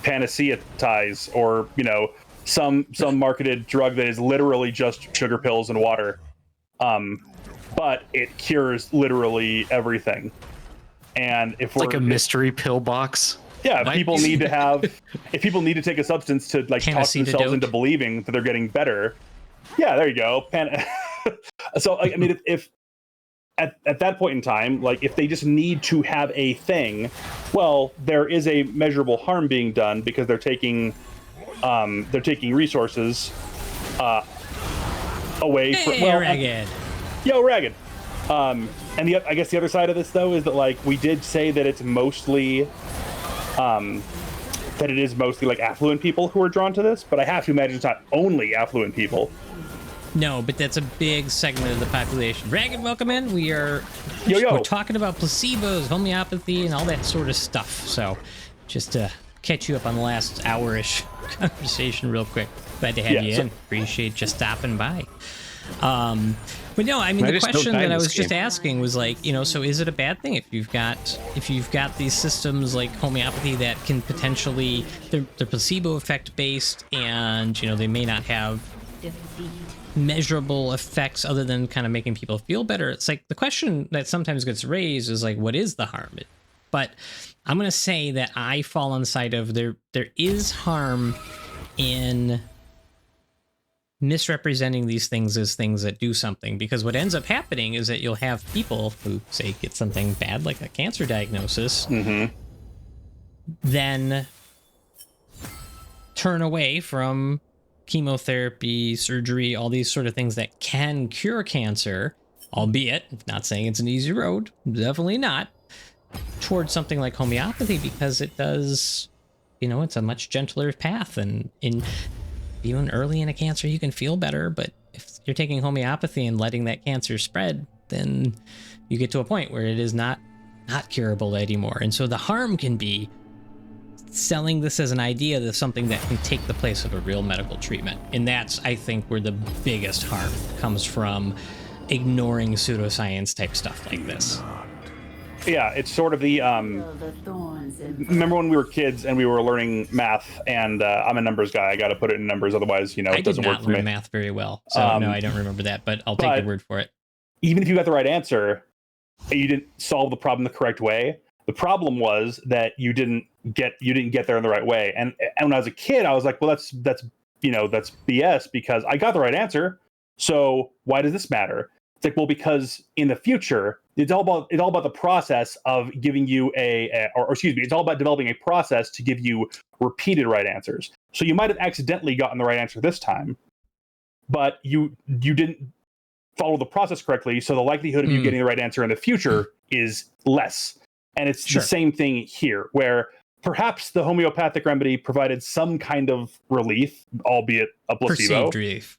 panacea-tize, or some marketed drug that is literally just sugar pills and water. But it cures literally everything. And if we're like a mystery pill box. Yeah, if people need to take a substance to talk themselves into believing that they're getting better. Yeah, there you go. So I mean, if at that point in time, if they just need to have a thing, well, there is a measurable harm being done because they're taking resources away from. Well, Ragged. Yo, Ragged. And I guess the other side of this, though, is that we did say that it's mostly affluent people who are drawn to this, but I have to imagine it's not only affluent people. No, but that's a big segment of the population. Ragged, welcome in. We're talking about placebos, homeopathy, and all that sort of stuff. So just to catch you up on the last hour-ish conversation real quick. Glad to have you in. Appreciate you stopping by. But no, I mean, the question that I was just asking was so is it a bad thing if you've got these systems like homeopathy that can potentially, they're placebo effect based, and they may not have measurable effects other than kind of making people feel better. It's like the question that sometimes gets raised is what is the harm? But I'm going to say that I fall on the side of there is harm in misrepresenting these things as things that do something, because what ends up happening is that you'll have people who say get something bad like a cancer diagnosis, then turn away from chemotherapy, surgery, all these sort of things that can cure cancer, albeit not saying it's an easy road, definitely not, towards something like homeopathy, because it does, it's a much gentler path, and even early in a cancer, you can feel better, but if you're taking homeopathy and letting that cancer spread, then you get to a point where it is not curable anymore. And so the harm can be selling this as an idea that's something that can take the place of a real medical treatment. And that's, I think, where the biggest harm comes from, ignoring pseudoscience type stuff like this. Yeah, it's sort of the remember when we were kids and we were learning math, and I'm a numbers guy. I got to put it in numbers, otherwise, it doesn't work for me. I did not learn math very well, so no, I don't remember that. But I'll take your word for it. Even if you got the right answer, you didn't solve the problem the correct way. The problem was that you didn't get there in the right way. And when I was a kid, I was like, well, that's BS, because I got the right answer. So why does this matter? It's like, well, because in the future, it's all about the process of giving you it's all about developing a process to give you repeated right answers. So you might have accidentally gotten the right answer this time, but you didn't follow the process correctly. So the likelihood of you getting the right answer in the future is less. And it's the same thing here, where perhaps the homeopathic remedy provided some kind of relief, albeit a placebo. Perceived relief.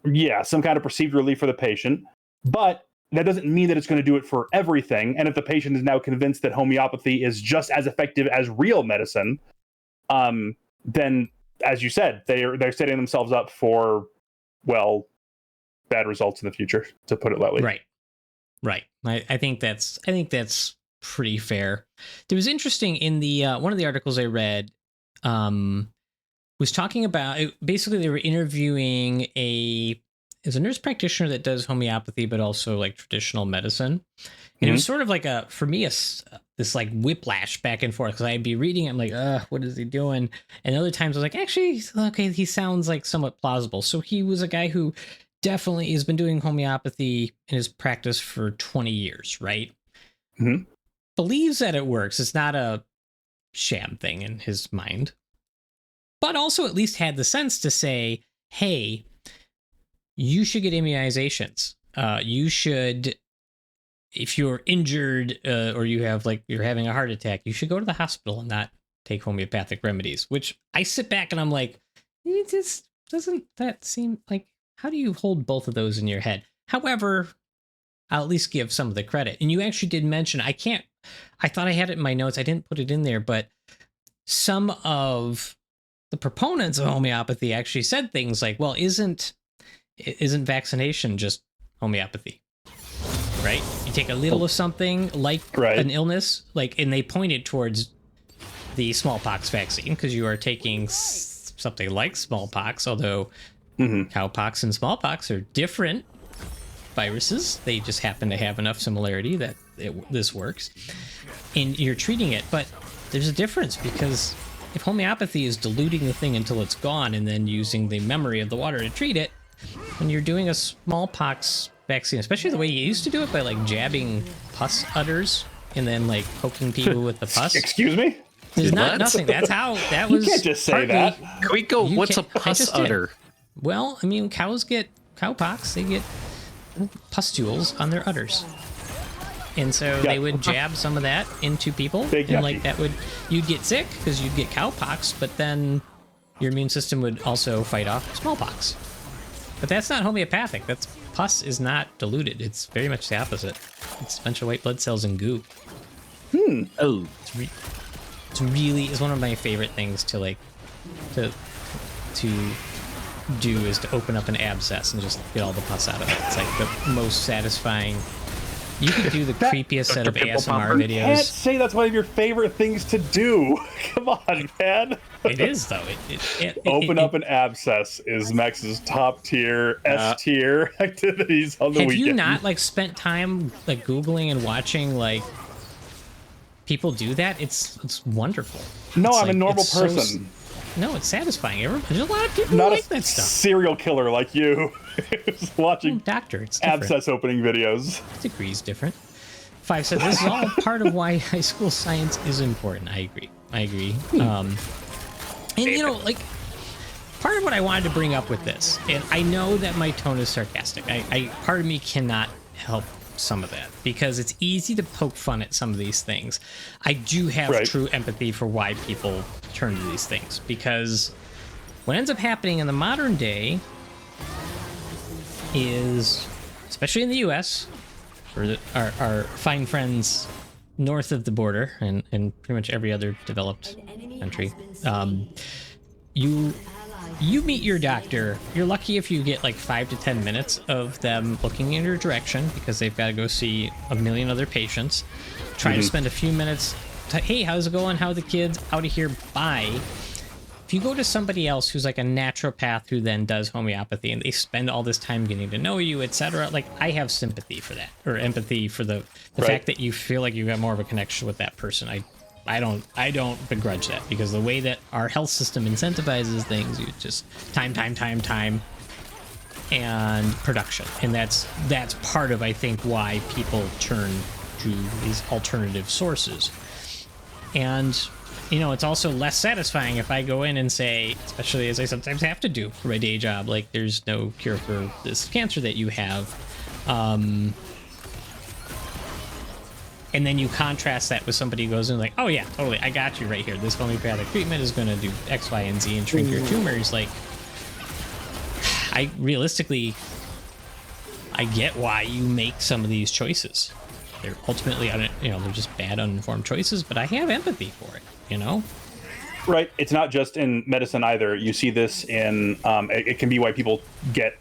Yeah, some kind of perceived relief for the patient. But that doesn't mean that it's going to do it for everything. And if the patient is now convinced that homeopathy is just as effective as real medicine, then, as you said, they're setting themselves up for, well, bad results in the future, to put it lightly. Right. I think that's pretty fair. There was interesting in the one of the articles I read was talking about, basically they were interviewing a nurse practitioner that does homeopathy but also like traditional medicine, and it was sort of like for me this like whiplash back and forth, because I'd be reading it, I'm like, what is he doing? And other times I was like, actually, okay, he sounds like somewhat plausible. So he was a guy who definitely has been doing homeopathy in his practice for 20 years, right? Believes that it works. It's not a sham thing in his mind, but also at least had the sense to say, hey, you should get immunizations. You should, if you're injured or you have you're having a heart attack, you should go to the hospital and not take homeopathic remedies. Which I sit back and I'm like, doesn't that seem like, how do you hold both of those in your head? However, I'll at least give some of the credit. And you actually did mention, I thought I had it in my notes, I didn't put it in there, but some of the proponents of homeopathy actually said things like, well, isn't vaccination just homeopathy? Right? You take a little of something like an illness, and they pointed towards the smallpox vaccine, because you are taking something like smallpox, although cowpox and smallpox are different viruses. They just happen to have enough similarity that this works, and you're treating it. But there's a difference, because if homeopathy is diluting the thing until it's gone and then using the memory of the water to treat it, when you're doing a smallpox vaccine, especially the way you used to do it, by jabbing pus udders and then poking people with the pus. Excuse me? There's nothing. That's how that was. You can't just say that. Can we go? What's a pus udder? Well, I mean, cows get cowpox. They get pustules on their udders, and so they would jab some of that into people, and you'd get sick because you'd get cowpox, but then your immune system would also fight off smallpox. But that's not homeopathic. Pus is not diluted. It's very much the opposite. It's a bunch of white blood cells and goo. Oh, it's one of my favorite things to do, is to open up an abscess and just get all the pus out of it. It's the most satisfying. You could do the creepiest set of ASMR videos. You can't say that's one of your favorite things to do. Come on, man. It is, though. Open up an abscess is Max's top tier, S tier activities on the weekend. Have you not spent time Googling and watching people do that? It's wonderful. No, I'm a normal person. No, it's satisfying. There's a lot of people who like that stuff. Serial killer like you who's watching doctor. It's abscess opening videos. Degrees different. Five said this is all part of why high school science is important. I agree. And part of what I wanted to bring up with this, and I know that my tone is sarcastic. Part of me cannot help some of that, because it's easy to poke fun at some of these things. I do have true empathy for why people turn to these things, because what ends up happening in the modern day is, especially in the US, for our fine friends north of the border and pretty much every other developed country, you meet your doctor. You're lucky if you get 5 to 10 minutes of them looking in your direction, because they've got to go see a million other patients. Try to spend a few minutes hey, how's it going? How are the kids? Out of here, bye. If you go to somebody else who's like a naturopath who then does homeopathy and they spend all this time getting to know you, etc., like I have sympathy for that, or empathy for the fact that you feel like you got more of a connection with that person. I don't begrudge that, because the way that our health system incentivizes things, you just time, and production, and that's part of, I think, why people turn to these alternative sources. And it's also less satisfying if I go in and say, especially as I sometimes have to do for my day job, like, there's no cure for this cancer that you have. And then you contrast that with somebody who goes in like, oh yeah, totally, I got you right here. This homeopathic treatment is going to do X, Y, and Z and shrink your tumors. Like, I get why you make some of these choices. They're ultimately, they're just bad, uninformed choices, but I have empathy for it, Right. It's not just in medicine either. You see this in, it can be why people get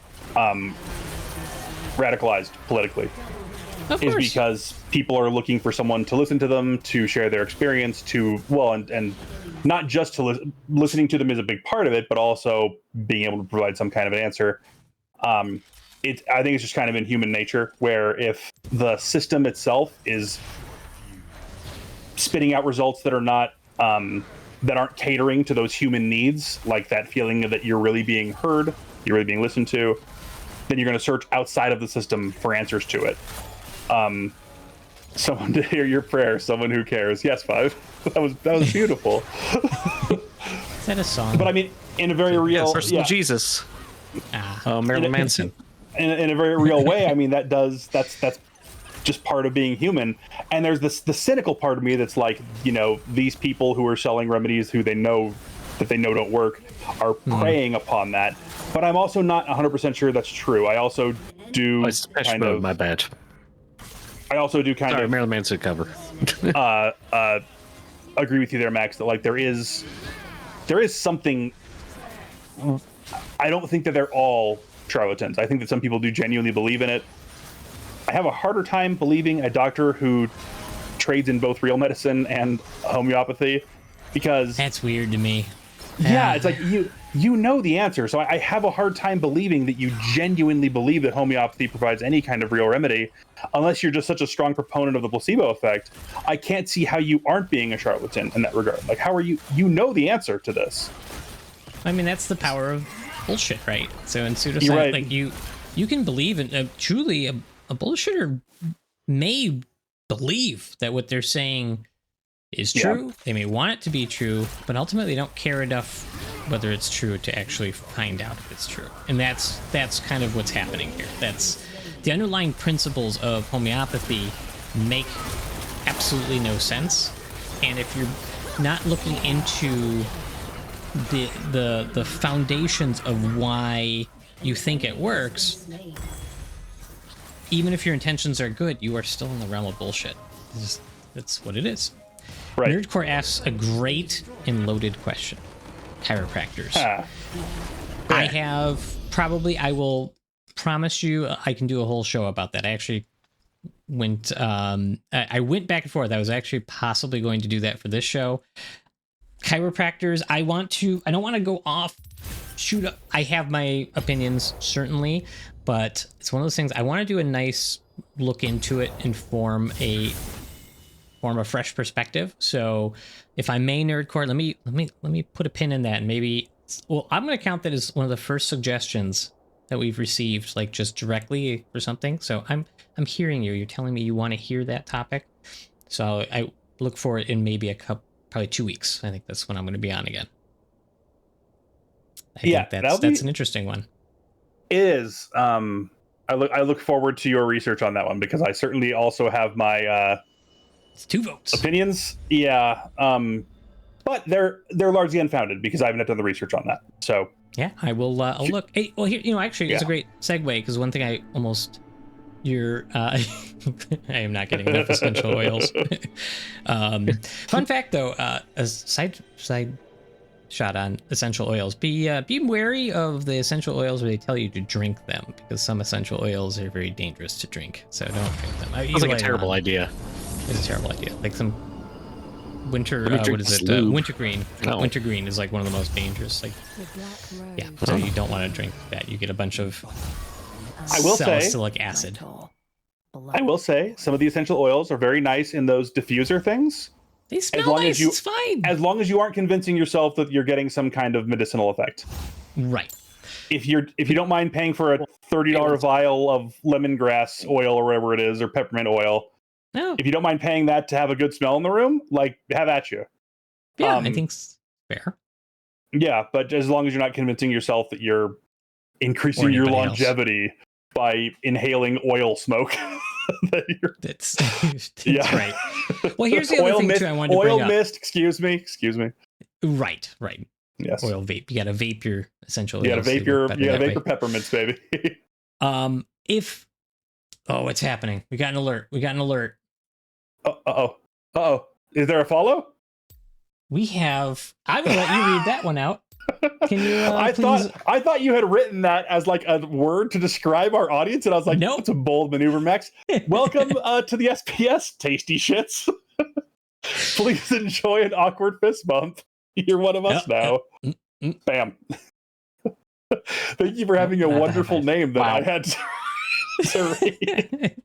radicalized politically. Of is course. Because people are looking for someone to listen to them, to share their experience, and not just to listening to them is a big part of it, but also being able to provide some kind of an answer. I think it's just kind of in human nature, where if the system itself is spitting out results that are not that aren't catering to those human needs, like that feeling that you're really being heard, you're really being listened to, then you're going to search outside of the system for answers to it. Someone to hear your prayer, someone who cares. Yes, Five. That was beautiful. Is that a song? But I mean, in a very real, personal Jesus. Marilyn Manson. In a very real way, I mean, that's just part of being human. And there's the cynical part of me that's like, these people who are selling remedies who they know don't work are preying upon that. But I'm also not 100% sure that's true. I also do my bad. I also do kind of Marilyn Manson cover. Agree with you there, Max, that like there is something. I don't think that they're all charlatans. I think that some people do genuinely believe in it. I have a harder time believing a doctor who trades in both real medicine and homeopathy, because that's weird to me. Yeah, it's like you know the answer. So I have a hard time believing that you genuinely believe that homeopathy provides any kind of real remedy, unless you're just such a strong proponent of the placebo effect. I can't see how you aren't being a charlatan in that regard. Like, how are you know the answer to this? I mean, that's the power of bullshit, right? So in pseudoscience, right. like you can believe in truly a bullshitter may believe that what they're saying is true. Yeah. They may want it to be true, but ultimately they don't care enough whether it's true to actually find out if it's true. And that's kind of what's happening here. That's the underlying principles of homeopathy make absolutely no sense. And if you're not looking into the foundations of why you think it works, even if your intentions are good, you are still in the realm of bullshit. That's what it is. Right. Nerdcore asks a great and loaded question. Chiropractors. I will promise you I can do a whole show about that. I actually went I went back and forth. I was actually possibly going to do that for this show. Chiropractors, I don't want to go off shoot up. I have my opinions, certainly, but it's one of those things I want to do a nice look into it and form a fresh perspective. So if I may, Nerdcore, let me put a pin in that, and maybe, well, I'm going to count that as one of the first suggestions that we've received, like just directly or something. So I'm hearing you. You're telling me you want to hear that topic. So I look for it in maybe probably 2 weeks. I think that's when I'm going to be on again. I think that's an interesting one. It is. I look forward to your research on that one, because I certainly also have my it's 2 votes opinions. Yeah. But they're largely unfounded because I haven't done the research on that. So yeah, I will. I'll look. Hey, well, here, actually, it's a great segue, because one thing I I am not getting enough essential oils. Fun fact, though, a side shot on essential oils: be wary of the essential oils where they tell you to drink them, because some essential oils are very dangerous to drink. So don't drink them. Sounds like a terrible idea. It's a terrible idea. Like some winter. Let me drink What is it? this lube. Wintergreen. Oh. Wintergreen is like one of the most dangerous. Like, yeah. So you don't want to drink that. You get a bunch of I will say- salicylic acid. I will say some of the essential oils are very nice in those diffuser things, They smell long nice. as you- It's fine. as long as you aren't convincing yourself that you're getting some kind of medicinal effect. Right. If you don't mind paying for a $30 vial of lemongrass oil or whatever it is, or peppermint oil, No. if you don't mind paying that to have a good smell in the room, like, have at you. Yeah, I think it's fair. Yeah, but as long as you're not convincing yourself that you're increasing your anybody else. longevity by inhaling oil smoke. that you're, That's yeah. right. Well, here's the other oil thing mist, too I wanted to oil bring up. mist, excuse me. Right. Yes. Oil vape. You got to vape your essential You oils. gotta vape They your, work better you gotta that vape way. your peppermints, baby. What's happening? We got an alert. Uh-oh. Is there a follow? We have. I will let you read that one out. Can you? I please? thought you had written that as like a word to describe our audience, and I was like, Nope. That's a bold maneuver, Max. Welcome to the SPS, tasty shits. Please enjoy an awkward fist bump. You're one of us now. Yep. Bam. Thank you for having a Not the wonderful high five. name that Wow. I had to read.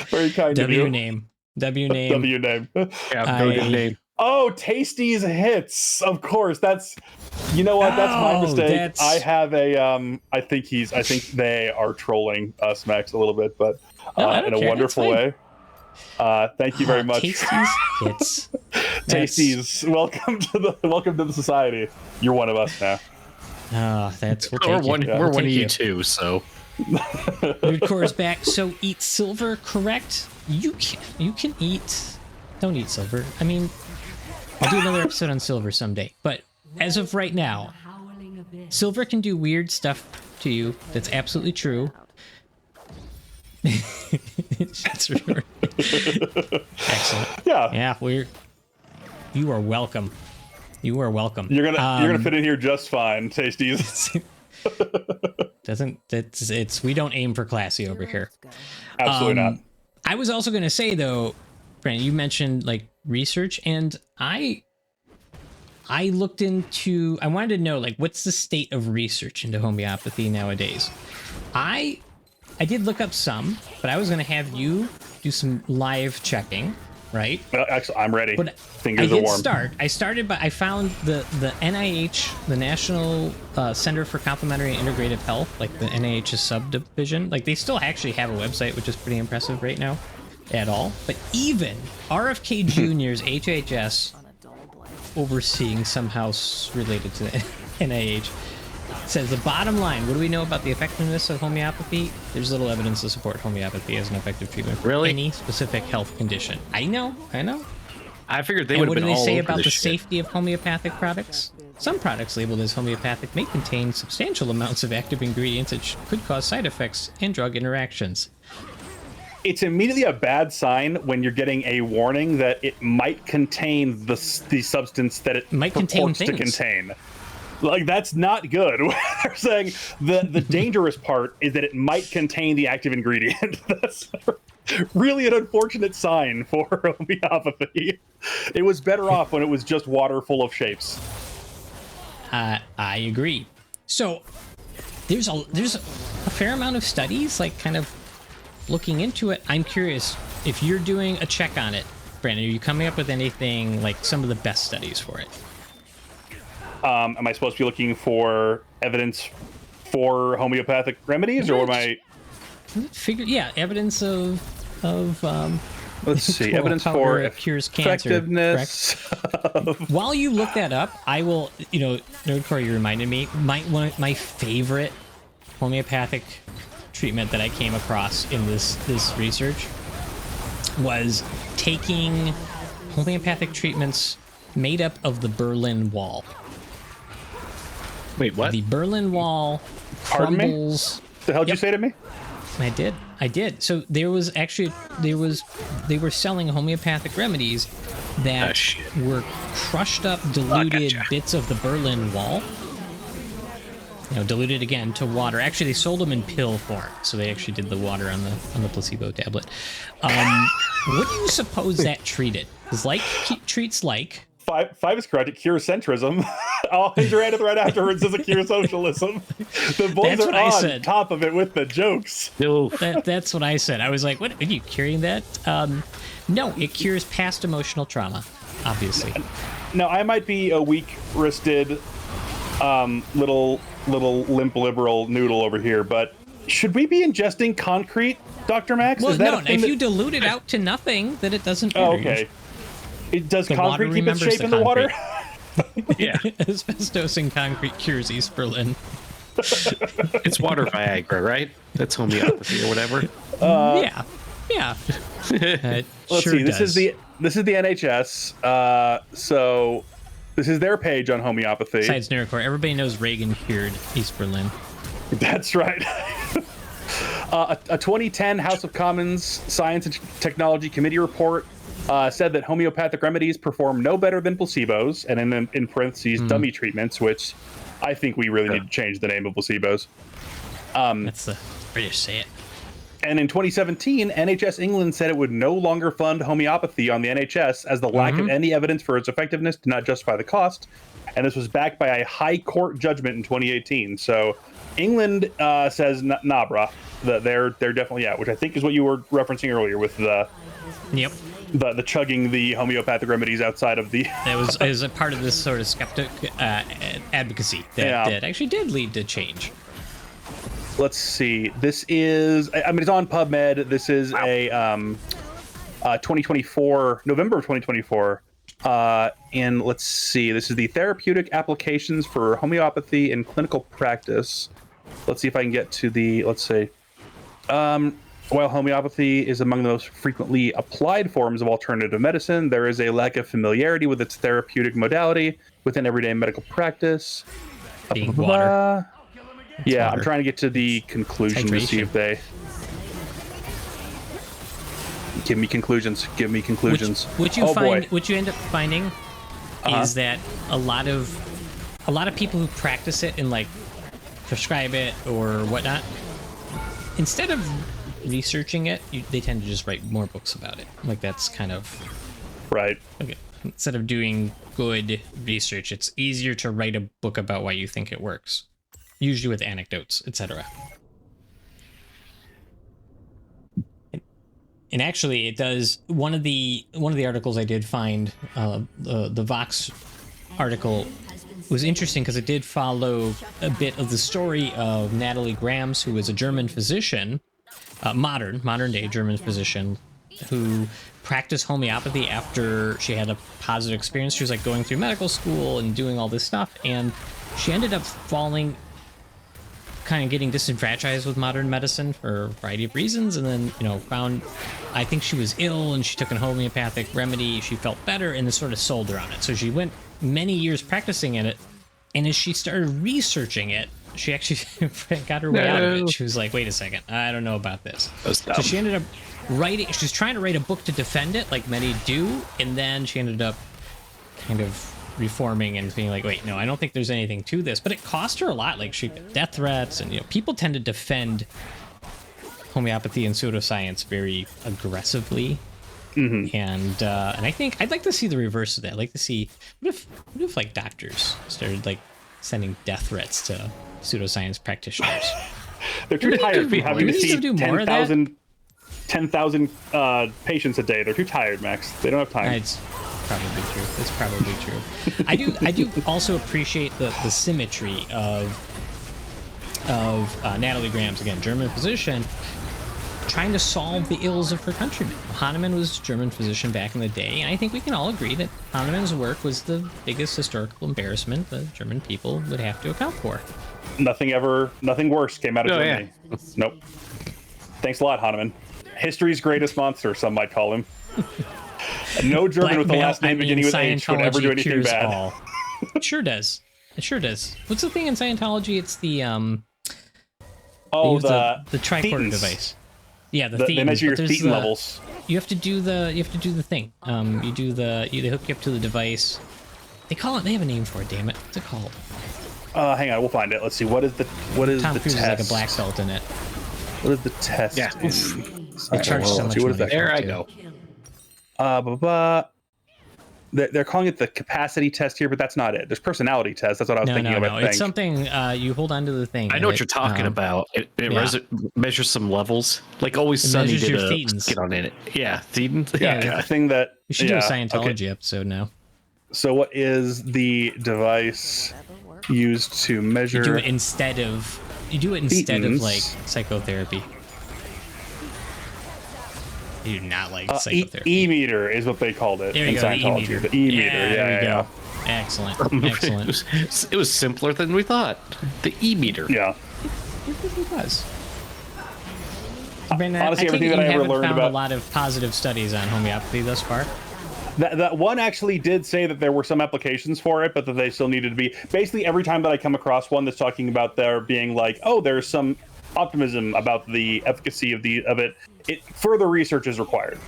Very kind of W you. name. W name. W name. Yeah, very good name. Oh, Tasty's Hits. Of course. That's, you know what? That's my Oh, mistake. that's- I have a I think they are trolling us, Max, a little bit, but No, I don't in a care. wonderful That's way. Thank you very much. Tasty's hits. Tasties. Welcome to the society. You're one of us now. Oh, that's we'll We're take you. one, Yeah. we're We'll one of take you too, so Nerdcore is back. So eat silver, correct? You can eat. Don't eat silver. I mean, I'll do another episode on silver someday. But as of right now, silver can do weird stuff to you. That's absolutely true. That's true. Excellent. Yeah. Yeah, you are welcome. You are welcome. You're gonna fit in here just fine, Tasties. It's we don't aim for classy over here. Absolutely not. I was also going to say though, Brandon, you mentioned like research, and I looked into. I wanted to know like what's the state of research into homeopathy nowadays. I did look up some, but I was going to have you do some live checking, right? Actually, I'm ready. But Fingers I are did warm. start. I started, but I found the NIH, the National Center for Complementary and Integrative Health, like the NIH's subdivision. Like they still actually have a website, which is pretty impressive right now, at all. But even RFK Jr.'s HHS, overseeing somehow related to the NIH, says the bottom line. What do we know about the effectiveness of homeopathy? There's little evidence to support homeopathy as an effective treatment for Really? any specific health condition. I know. I figured they And would what have do been they all say over about this the shit. safety of homeopathic products? Some products labeled as homeopathic may contain substantial amounts of active ingredients that could cause side effects and drug interactions. It's immediately a bad sign when you're getting a warning that it might contain the substance that it Might contain purports to things. contain. Like, that's not good. They're saying the dangerous part is that it might contain the active ingredient. That's really an unfortunate sign for homeopathy. It was better off when it was just water full of shapes. I agree. So there's a fair amount of studies, like kind of looking into it. I'm curious if you're doing a check on it, Brandon. Are you coming up with anything like some of the best studies for it? Am I supposed to be looking for evidence for homeopathic remedies, or am I? Evidence of Let's see, Coral evidence powder for that cures cancer, effectiveness. While you look that up, I will, Nerdcore, you reminded me, my favorite homeopathic treatment that I came across in this research was taking homeopathic treatments made up of the Berlin Wall. Wait, what? The Berlin Wall Pardon me? crumbles. The hell did you say to me? I did. So they were selling homeopathic remedies that were crushed up, diluted gotcha. bits of the Berlin Wall. diluted again to water. Actually, they sold them in pill form, so they actually did the water on the placebo tablet. What do you suppose that treated? Because like treats like. Five is correct. It cures centrism. I'll read it right afterwards as a cure socialism. The boys That's are what I on said. top of it with the jokes. That's what I said. I was like, what are you curing that? No, it cures past emotional trauma, obviously. Now, I might be a weak-wristed, little limp liberal noodle over here, but should we be ingesting concrete, Dr. Max? Well, Is that no, a thing if you dilute it out to nothing, then it doesn't matter. Oh, okay. Does The concrete water keep its remembers shape the in the water? Yeah. Asbestos in concrete cures East Berlin. It's water Viagra, right? That's homeopathy or whatever. Yeah. Let's Sure see. This does. is the NHS. So this is their page on homeopathy. Besides Nerdcore, everybody knows Reagan cured East Berlin. That's right. A 2010 House of Commons Science and Technology Committee report said that homeopathic remedies perform no better than placebos, and in parentheses, dummy treatments, which I think we really need to change the name of placebos. That's the British say it. And in 2017, NHS England said it would no longer fund homeopathy on the NHS as the lack of any evidence for its effectiveness did not justify the cost. And this was backed by a high court judgment in 2018. So England says, nah, brah, they're definitely out, which I think is what you were referencing earlier with the the chugging the homeopathic remedies outside of the. It was a part of this sort of skeptic advocacy that actually did lead to change. Let's see. This is, I mean, it's on PubMed. This is a 2024, November of 2024. And let's see. This is the therapeutic applications for homeopathy in clinical practice. Let's see if I can get to the, let's say, while homeopathy is among the most frequently applied forms of alternative medicine, there is a lack of familiarity with its therapeutic modality within everyday medical practice. Being water. Yeah, water. I'm trying to get to the conclusion to see if they give me conclusions. What you end up finding is that a lot of people who practice it and like prescribe it or whatnot, instead of researching it, they tend to just write more books about it. Like that's kind of right. Okay. Instead of doing good research, it's easier to write a book about why you think it works. Usually with anecdotes, etc. And actually, it does. One of the articles I did find, the Vox article, was interesting because it did follow a bit of the story of Natalie Grams, who was a German physician, modern day German physician, who practiced homeopathy after she had a positive experience. She was like going through medical school and doing all this stuff, and she ended up kind of getting disenfranchised with modern medicine for a variety of reasons, and then found, I think she was ill and she took a homeopathic remedy, she felt better, and then sort of sold her on it. So she went many years practicing in it, and as she started researching it, she actually got her way out of it. She was like, wait a second, I don't know about this. So she ended up writing, she was trying to write a book to defend it like many do, and then she ended up kind of reforming and being like, wait, no, I don't think there's anything to this. But it cost her a lot. Like she got death threats, and people tend to defend homeopathy and pseudoscience very aggressively. And I think I'd like to see the reverse of that. I'd like to see what if like doctors started like sending death threats to pseudoscience practitioners. They're too tired of having to see 10,000 patients a day. They're too tired, Max. They don't have time. It's probably true. I do also appreciate the symmetry of Natalie Grams, again, German physician, trying to solve the ills of her countrymen. Hahnemann was a German physician back in the day, and I think we can all agree that Hahnemann's work was the biggest historical embarrassment the German people would have to account for. Nothing worse came out of Germany. Yeah. Nope. Thanks a lot, Hahnemann. History's greatest monster, some might call him. No German with the last name beginning with H would ever do anything bad. It sure does. What's the thing in Scientology? It's the the tricorder device. Yeah, they measure your thetan levels. You have to do the thing. They hook you up to the device. They have a name for it. Damn it, what's it called? Hang on, we'll find it. Let's see. What is the Tom Cruise is test? like a black belt in it. What is the test? Yeah. They charge so much What money. is that? There I too. go. They're calling it the capacity test here, but that's not it. There's personality test. That's what I was thinking of. No. It's something you hold onto the thing. I know what you're talking about. It measures some levels. Like Always Sunny measures did your a thetans. skit on it. Yeah, thetans. Yeah, it's the thing that We should do a yeah, Scientology okay. episode now. So what is the device used to measure? You do it instead of Thetans. like psychotherapy. You do not like psychotherapy. E-meter is what they called it There in you go, the Scientology. E-meter. The E-meter. There you Yeah. go. Excellent. It Excellent. was simpler than we thought. The e-meter. Yeah. It was. I mean, Honestly, I everything think that I you ever haven't learned found about- a lot of positive studies on homeopathy thus far. That one actually did say that there were some applications for it, but that they still needed to be. Basically, every time that I come across one that's talking about there being like, oh, there's some optimism about the efficacy of it, further research is required.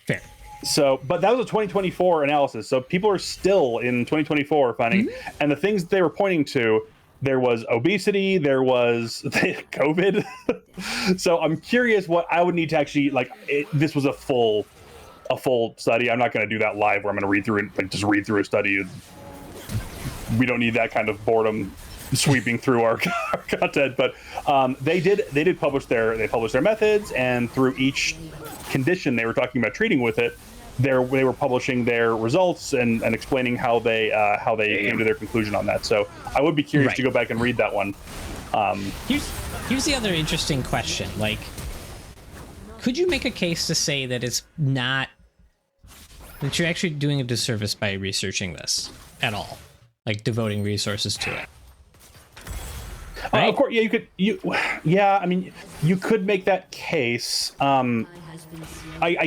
Fair. So, but that was a 2024 analysis. So people are still in 2024 finding, and the things that they were pointing to, there was obesity, there was COVID. So I'm curious what I would need to actually this was a full study. I'm not going to do that live where I'm going to read through it, just read through a study. We don't need that kind of boredom sweeping through our content. But they did publish their methods, and through each condition they were talking about treating with it, they were publishing their results and explaining how they came to their conclusion on that. So I would be curious to go back and read that one. Here's the other interesting question. Like, could you make a case to say that it's not, that you're actually doing a disservice by researching this at all, like devoting resources to it? Right? Of course, yeah, I mean, you could make that case. I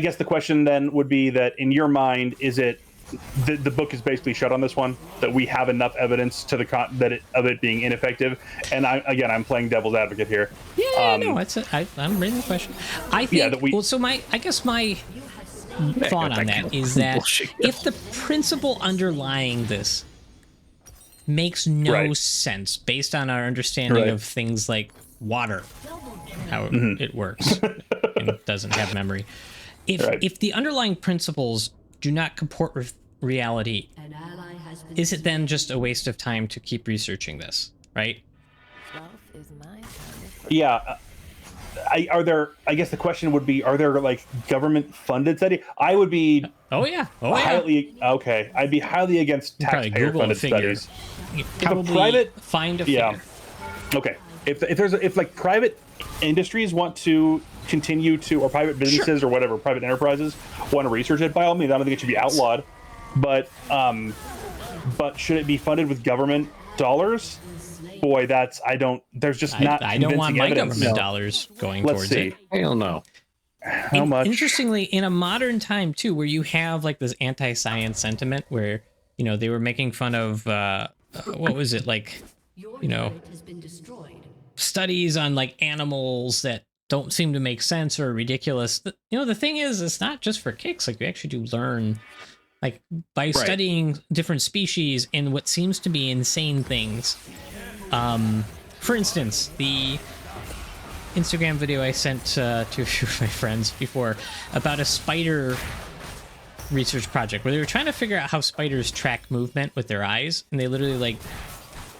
guess the question then would be that in your mind, is it the book is basically shut on this one, that we have enough evidence to of it being ineffective? And I'm playing devil's advocate here. No, I'm raising the question. I think. I guess my thought on that is that if the principle underlying this makes no sense based on our understanding of things like water, how it works and doesn't have memory. If the underlying principles do not comport with reality, is it then just a waste of time to keep researching this, right? Yeah. I guess the question would be, are there like government funded study? I would be I'd be highly against taxpayer funded studies. Probably find a figure. Okay. If like private industries want to continue to, or private businesses or whatever, private enterprises want to research it, by all means, I don't think it should be outlawed. But should it be funded with government dollars? Boy, there's just not. I don't want my evidence. government dollars going Let's towards see. it. Hell no. How much? Interestingly, in a modern time too, where you have like this anti-science sentiment, where they were making fun of what was it, like studies on like animals that don't seem to make sense or are ridiculous. The thing is, it's not just for kicks. Like, you actually do learn, like, by studying different species and what seems to be insane things. For instance, the Instagram video I sent to a few of my friends before about a spider research project where they were trying to figure out how spiders track movement with their eyes, and they literally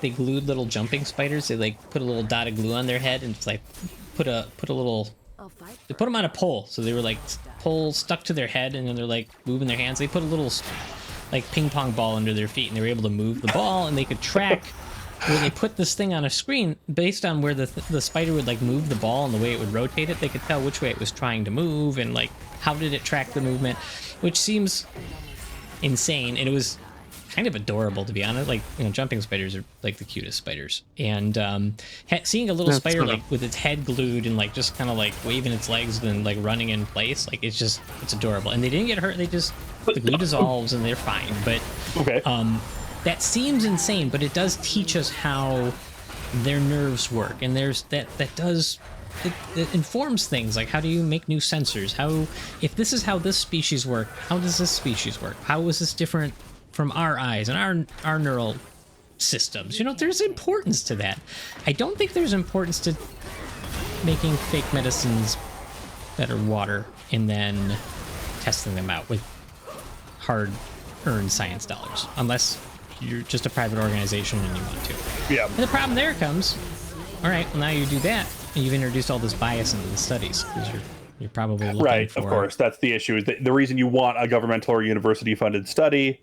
they glued little jumping spiders. They put a little dot of glue on their head and just put a little. They put them on a pole, so they were pole stuck to their head, and then they're moving their hands. They put a little ping pong ball under their feet, and they were able to move the ball, and they could track. Where they put this thing on a screen based on where the spider would move the ball and the way it would rotate it, they could tell which way it was trying to move and how did it track the movement, which seems insane. And it was kind of adorable, to be honest. Jumping spiders are the cutest spiders, and seeing a little spider with its head glued and just kind of waving its legs and then running in place, it's adorable. And they didn't get hurt. They just, the glue dissolves and they're fine. But that seems insane, but it does teach us how their nerves work, and it informs things like, how do you make new sensors? If this is how this species work, how does this species work? How is this different from our eyes and our neural systems. You know, there's importance to that. I don't think there's importance to making fake medicines that are water and then testing them out with hard-earned science dollars, unless you're just a private organization and you want to. Yeah. And the problem there comes, all right, well, now you do that, and you've introduced all this bias into the studies, because you're probably looking Right, for... of course. That's the issue. Is that the reason you want a governmental or university-funded study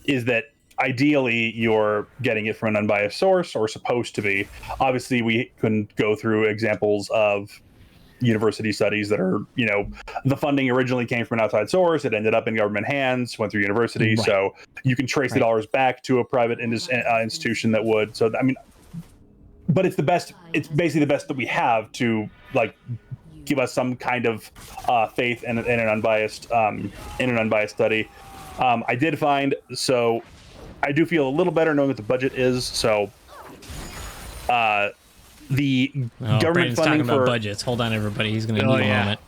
is that ideally you're getting it from an unbiased source, or supposed to be. Obviously, we can go through examples of university studies that are, you know, the funding originally came from an outside source. It ended up in government hands, went through university. Right. So you can trace the dollars back to a private institution that would. So, I mean, but it's the best. It's basically the best that we have to, like, give us some kind of faith in an unbiased study. I did find, so I do feel a little better knowing what the budget is. So the government Brandon's funding talking for about budgets. Hold on, everybody. He's going to need a moment.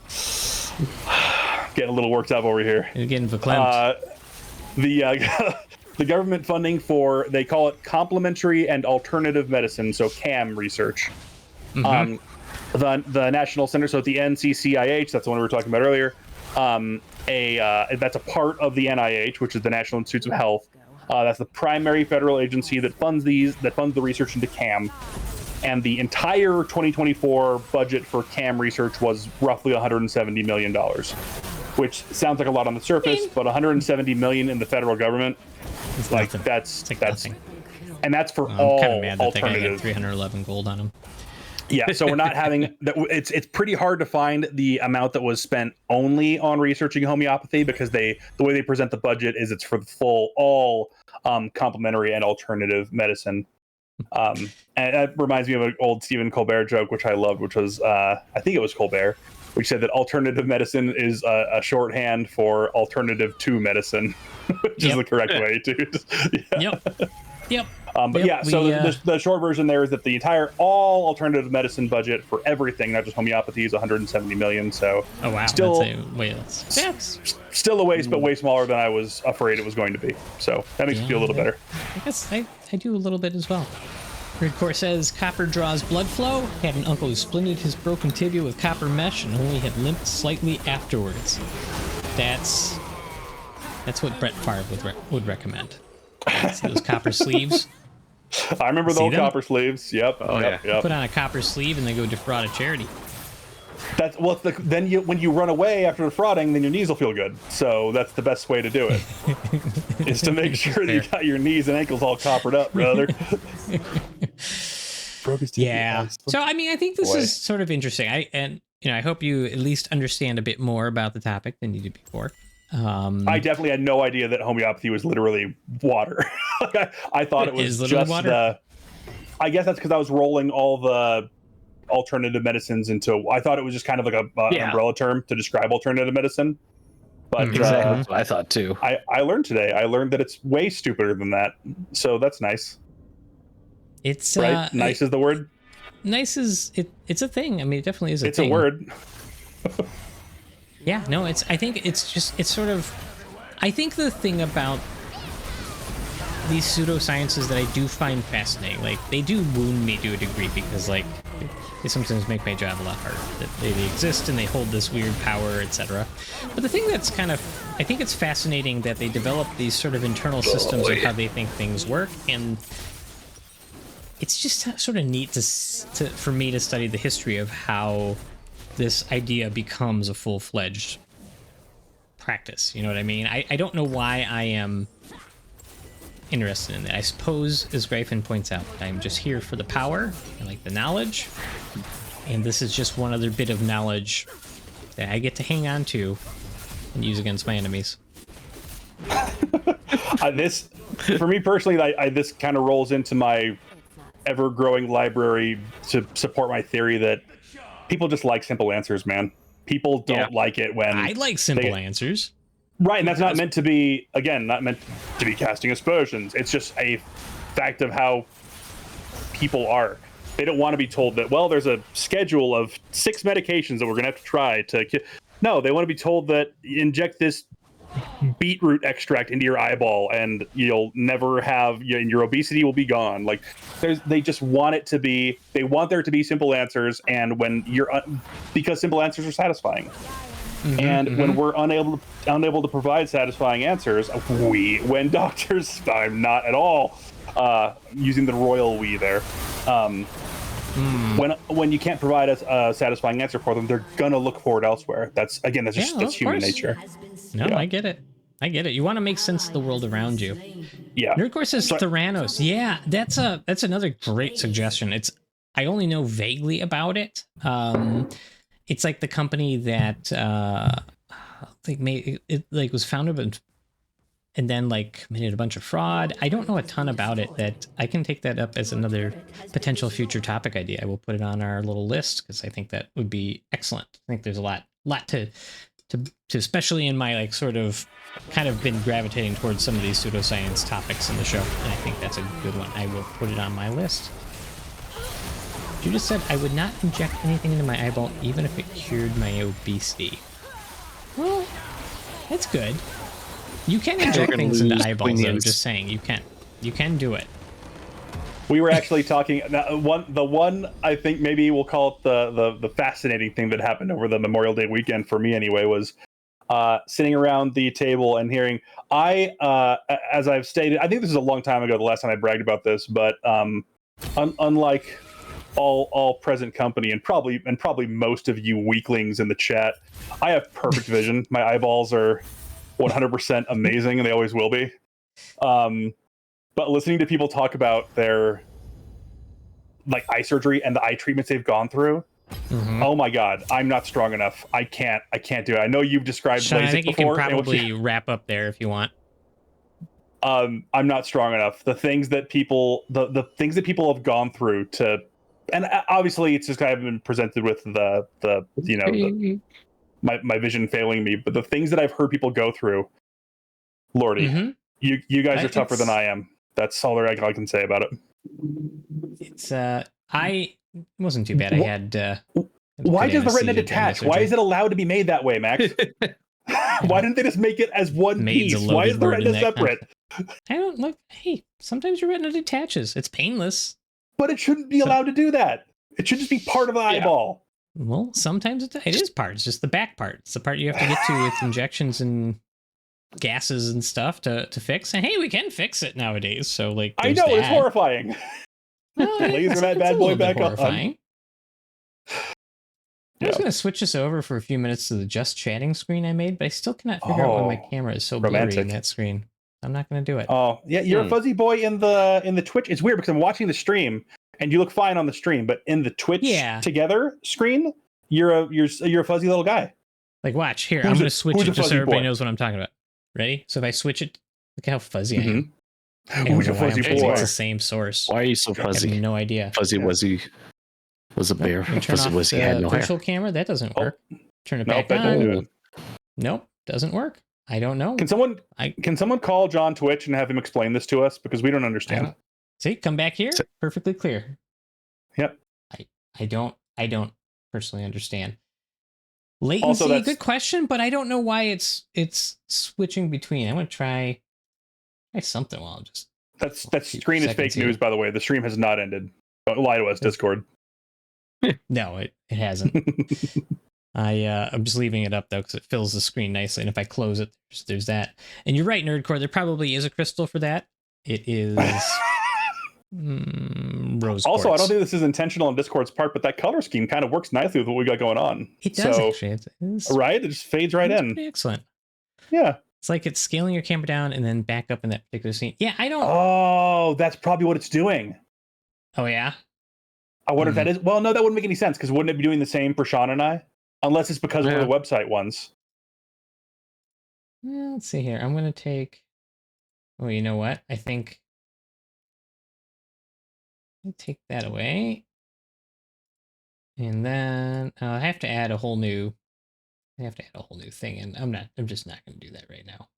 Getting a little worked up over here. He's getting verklempt. The government funding for, they call it complementary and alternative medicine, so CAM research. The National Center, so at the NCCIH, that's the one we were talking about earlier. That's a part of the NIH, which is the National Institutes of Health. That's the primary federal agency that funds the research into CAM. And the entire 2024 budget for CAM research was roughly $170 million, which sounds like a lot on the surface, but $170 million in the federal government, It's like nothing. that's nothing. and that's for I'm all kind of mad that the guy got alternative. 311 gold on him. Yeah, so we're not having that. It's pretty hard to find the amount that was spent only on researching homeopathy, because the way they present the budget is it's for the full all complementary and alternative medicine. And that reminds me of an old Stephen Colbert joke, which I loved, which was I think it was Colbert, which said that alternative medicine is a shorthand for alternative to medicine, which is the correct way to. Yep. So the short version there is that the entire all alternative medicine budget for everything, not just homeopathy, is 170 million. So Oh wow. still That's still a waste, but way smaller than I was afraid it was going to be. So that makes me feel a little better. I guess I do a little bit as well. Redcore says copper draws blood flow. Had an uncle who splinted his broken tibia with copper mesh and only had limped slightly afterwards. That's what Brett Favre would recommend. See those copper sleeves? I remember the See old them? copper sleeves. Yep. Yep. Put on a copper sleeve and then go defraud a charity. That's then when you run away after defrauding, then your knees will feel good. So that's the best way to do it, is to make sure that you got your knees and ankles all coppered up, brother. Yeah. So I mean, I think this is sort of interesting. I hope you at least understand a bit more about the topic than you did before. I definitely had no idea that homeopathy was literally water. I thought it was just water? I guess that's because I was rolling all the alternative medicines into. I thought it was just kind of like an umbrella term to describe alternative medicine. But exactly, that's what I thought too. I learned today. I learned that it's way stupider than that. So that's nice. It's right. Nice is the word. Nice is it. It's a thing. I mean, it definitely is a thing. It's a word. Yeah, no, it's sort of, I think the thing about these pseudosciences that I do find fascinating, like, they do wound me to a degree, because, like, they sometimes make my job a lot harder, that they exist and they hold this weird power, etc. But the thing that's kind of, I think it's fascinating that they develop these sort of internal systems of how they think things work, and it's just sort of neat for me to study the history of how this idea becomes a full-fledged practice. You know what I mean? I don't know why I am interested in that. I suppose, as Gryphon points out, I'm just here for the power. I like the knowledge. And this is just one other bit of knowledge that I get to hang on to and use against my enemies. This, for me personally, this kind of rolls into my ever-growing library to support my theory that people just like simple answers, man. People don't like it when I like simple answers. Right, and that's not meant to be, again, not meant to be casting aspersions. It's just a fact of how people are. They don't want to be told that, well, there's a schedule of 6 medications that we're going to have to try to... No, they want to be told that inject this beetroot extract into your eyeball, and you'll never have, and your obesity will be gone. Like, they just want it to be. They want there to be simple answers, and when because simple answers are satisfying. And when we're unable to provide satisfying answers, when doctors, I'm not at all using the royal we there. When you can't provide a satisfying answer for them, they're gonna look for it elsewhere. That's just human nature. No, yeah. I get it. You want to make sense of the world around you. Yeah. Nerdcore says Theranos. Yeah, that's another great suggestion. I only know vaguely about it. It's like the company that like made it like was founded and then like committed a bunch of fraud. I don't know a ton about it. That I can take that up as another potential future topic idea. I will put it on our little list because I think that would be excellent. I think there's a lot to especially in my like sort of kind of been gravitating towards some of these pseudoscience topics in the show, and I think that's a good one. I will put it on my list. You just said I would not inject anything into my eyeball even if it cured my obesity. Well, that's good. You can inject things into eyeballs, though. I'm just saying, you can do it. We were actually talking. The one I think maybe we'll call it the fascinating thing that happened over the Memorial Day weekend for me anyway was sitting around the table and hearing. As I've stated, I think this is a long time ago. The last time I bragged about this, but unlike all present company and probably most of you weaklings in the chat, I have perfect vision. My eyeballs are 100% amazing, and they always will be. But listening to people talk about their like eye surgery and the eye treatments they've gone through, oh my god, I'm not strong enough. I can't do it. I know you've described Shon, LASIK I think before. You can probably wrap up there if you want. I'm not strong enough. The things that people have gone through to, and obviously it's just kind of been presented with my vision failing me, but the things that I've heard people go through, Lordy, you guys are tougher than I am. That's all I can say about it. It's it wasn't too bad. I had why does the retina detach? Why is it allowed to be made that way, Max? Why didn't they just make it as one piece? Why is the retina separate? I don't look. Hey, sometimes your retina detaches. It's painless. But it shouldn't be allowed to do that. It should just be part of the eyeball. Well, sometimes it is part. It's just the back part. It's the part you have to get to with injections and gases and stuff to fix. And hey, we can fix it nowadays. So like, I know it's horrifying. Well, laser that bad boy back on. I was going to switch this over for a few minutes to the just chatting screen I made, but I still cannot figure out why my camera is so blurry in that screen. I'm not going to do it. Oh, yeah, you're a fuzzy boy in the Twitch. It's weird because I'm watching the stream and you look fine on the stream, but in the Twitch together screen, you're a fuzzy little guy. Like, watch here. I'm going to switch it just so everybody knows what I'm talking about. Ready? So if I switch it, look how fuzzy I am. Who's a fuzzy boy? It's the same source. Why are you so fuzzy? I have no idea. Fuzzy Wuzzy was a bear. Fuzzy Wuzzy had no hair. Virtual camera, that doesn't work. Turn it back on. Nope, doesn't work. I don't know. Can someone call John Twitch and have him explain this to us, because we don't understand? See, come back here. Perfectly clear. Yep. I don't personally understand. Latency, good question, but I don't know why it's switching between. I'm gonna try something while I'm just. That screen is fake news, by the way. The stream has not ended. Don't lie to us, Discord. No, it hasn't. I'm just leaving it up though because it fills the screen nicely, and if I close it, there's that. And you're right, Nerdcore. There probably is a crystal for that. It is rose Also, quartz. I don't think this is intentional on Discord's part, but that color scheme kind of works nicely with what we got going on. It does actually. Right? It just fades right in. Pretty excellent. Yeah. It's like it's scaling your camera down and then back up in that particular scene. Yeah, I don't. Oh, that's probably what it's doing. Oh yeah. I wonder if that is. Well, no, that wouldn't make any sense because wouldn't it be doing the same for Shon and I? Unless it's because we're the website ones. Let's see here. I'm going to take. Oh, you know what? I think. Let me take that away. And then I have to add a whole new. I have to add a whole new thing, and I'm just not going to do that right now.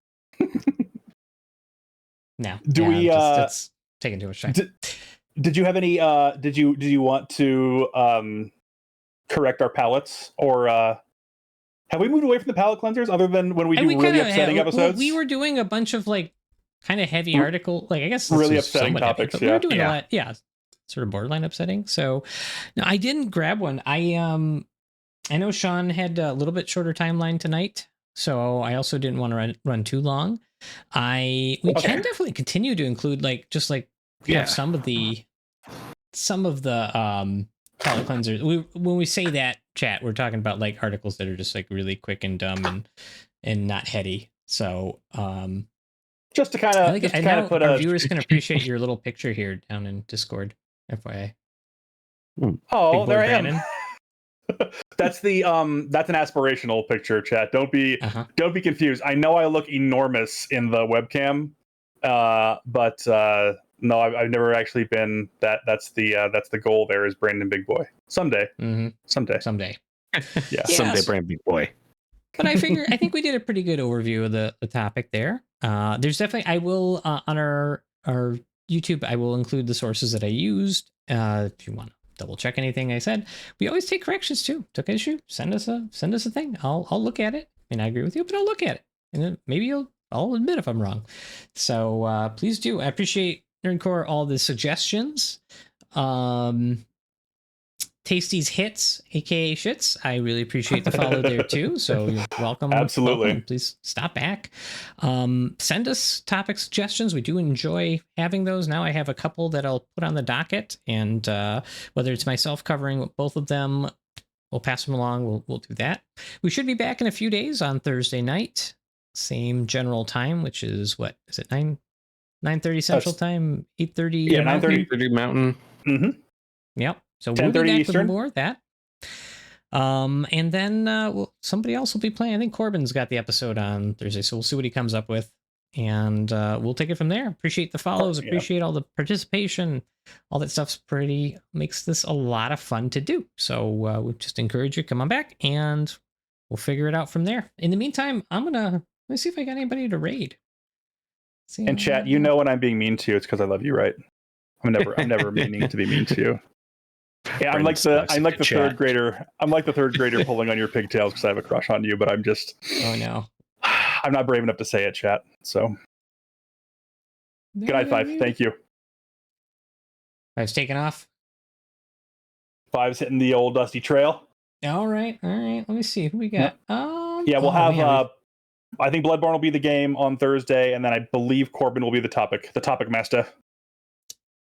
No. It's taking too much time. Did you have any? Did you want to correct our palettes or Have we moved away from the palate cleansers other than when we And do really kinda upsetting episodes? we were doing a bunch of like kind of heavy article, like I guess this Really was upsetting somewhat heavy, topics, but we were yeah. doing Yeah. a lot, yeah, sort of borderline upsetting. So no, I didn't grab one. I know Shon had a little bit shorter timeline tonight, so I also didn't want to run too long. We can definitely continue to include like just like Yeah. some of the palate cleansers. When we say that, chat, we're talking about like articles that are just like really quick and dumb and not heady. So just to kind I of think put our a viewers can appreciate your little picture here down in Discord. FYI. oh, Big there boy I am. Brandon. That's an aspirational picture, chat. Don't be confused. I know I look enormous in the webcam, but no, I've never actually been that. That's the goal. There is Brandon Big Boy someday. Mm-hmm. Someday. Yeah. Someday, brand big boy. But I think we did a pretty good overview of the topic there. There's definitely, I will on our YouTube, I will include the sources that I used. If you want to double check anything I said, we always take corrections too. Took issue, send us a thing. I'll look at it. And I agree with you, but I'll look at it, and then maybe I'll admit if I'm wrong. So please do. I appreciate Nerdcore all the suggestions. Tasty's Hits, aka Shits. I really appreciate the follow there too. So you're welcome. Absolutely. Welcome. Please stop back. Send us topic suggestions. We do enjoy having those. Now I have a couple that I'll put on the docket, and whether it's myself covering both of them, we'll pass them along. We'll do that. We should be back in a few days on Thursday night, same general time, which is what is it 9:30 Central Time, 8:30. Yeah, 9:30 Mountain. Mm-hmm. Yep. So we'll be 10:30 back Eastern. with more of that. And then somebody else will be playing. I think Corbin's got the episode on Thursday, so we'll see what he comes up with, and we'll take it from there. Appreciate the follows, appreciate all the participation, all that stuff's makes this a lot of fun to do. So we just encourage you, come on back, and we'll figure it out from there. In the meantime, let me see if I got anybody to raid. And chat, you know when I'm being mean to you, it's because I love you, right? I'm never meaning to be mean to you. Yeah, I'm like the third grader. I'm like the third grader pulling on your pigtails because I have a crush on you, but I'm just. Oh no. I'm not brave enough to say it, chat. So. Good night, Five. Thank you. Five's taken off. Five's hitting the old dusty trail. All right. Let me see who we got. Yeah, we'll have. I think Bloodborne will be the game on Thursday, and then I believe Corbin will be the topic master.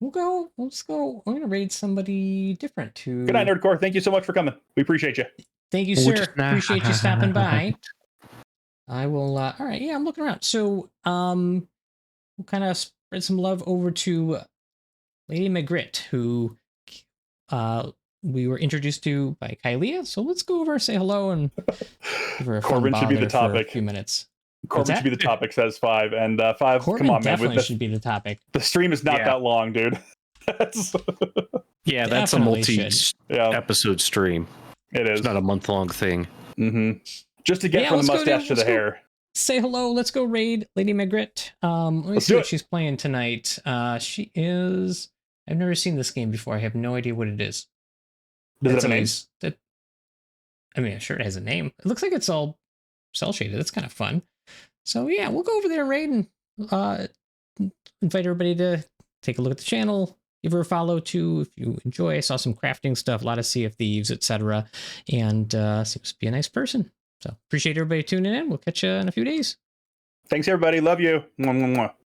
Let's go. We're going to raid somebody different too. Good night, Nerdcore. Thank you so much for coming. We appreciate you. Thank you, sir. Appreciate you stopping by. I will. All right. Yeah, I'm looking around. So, we'll kind of spread some love over to Lady Magritte, who we were introduced to by Kylea. So let's go over, say hello, and give her a Corbin should be the topic. For a few minutes. Corbin should be the topic, says Five. And Five, Corbin come on, man. definitely should be the topic. The stream is not that long, dude. Yeah, that's Definitely a multi-episode stream. It is. It's not a month-long thing. Mm-hmm. Just to get from the mustache to the hair. Say hello. Let's go raid Lady Magritte. Let me see what she's playing tonight. She is... I've never seen this game before. I have no idea what it is. Does it have a name? I mean, sure it has a name. It looks like it's all cell shaded. That's kind of fun. So yeah, we'll go over there and raid and invite everybody to take a look at the channel. Give her a follow too if you enjoy. I saw some crafting stuff, a lot of Sea of Thieves, etc. And seems to be a nice person. So appreciate everybody tuning in. We'll catch you in a few days. Thanks, everybody. Love you. Mwah, mwah, mwah.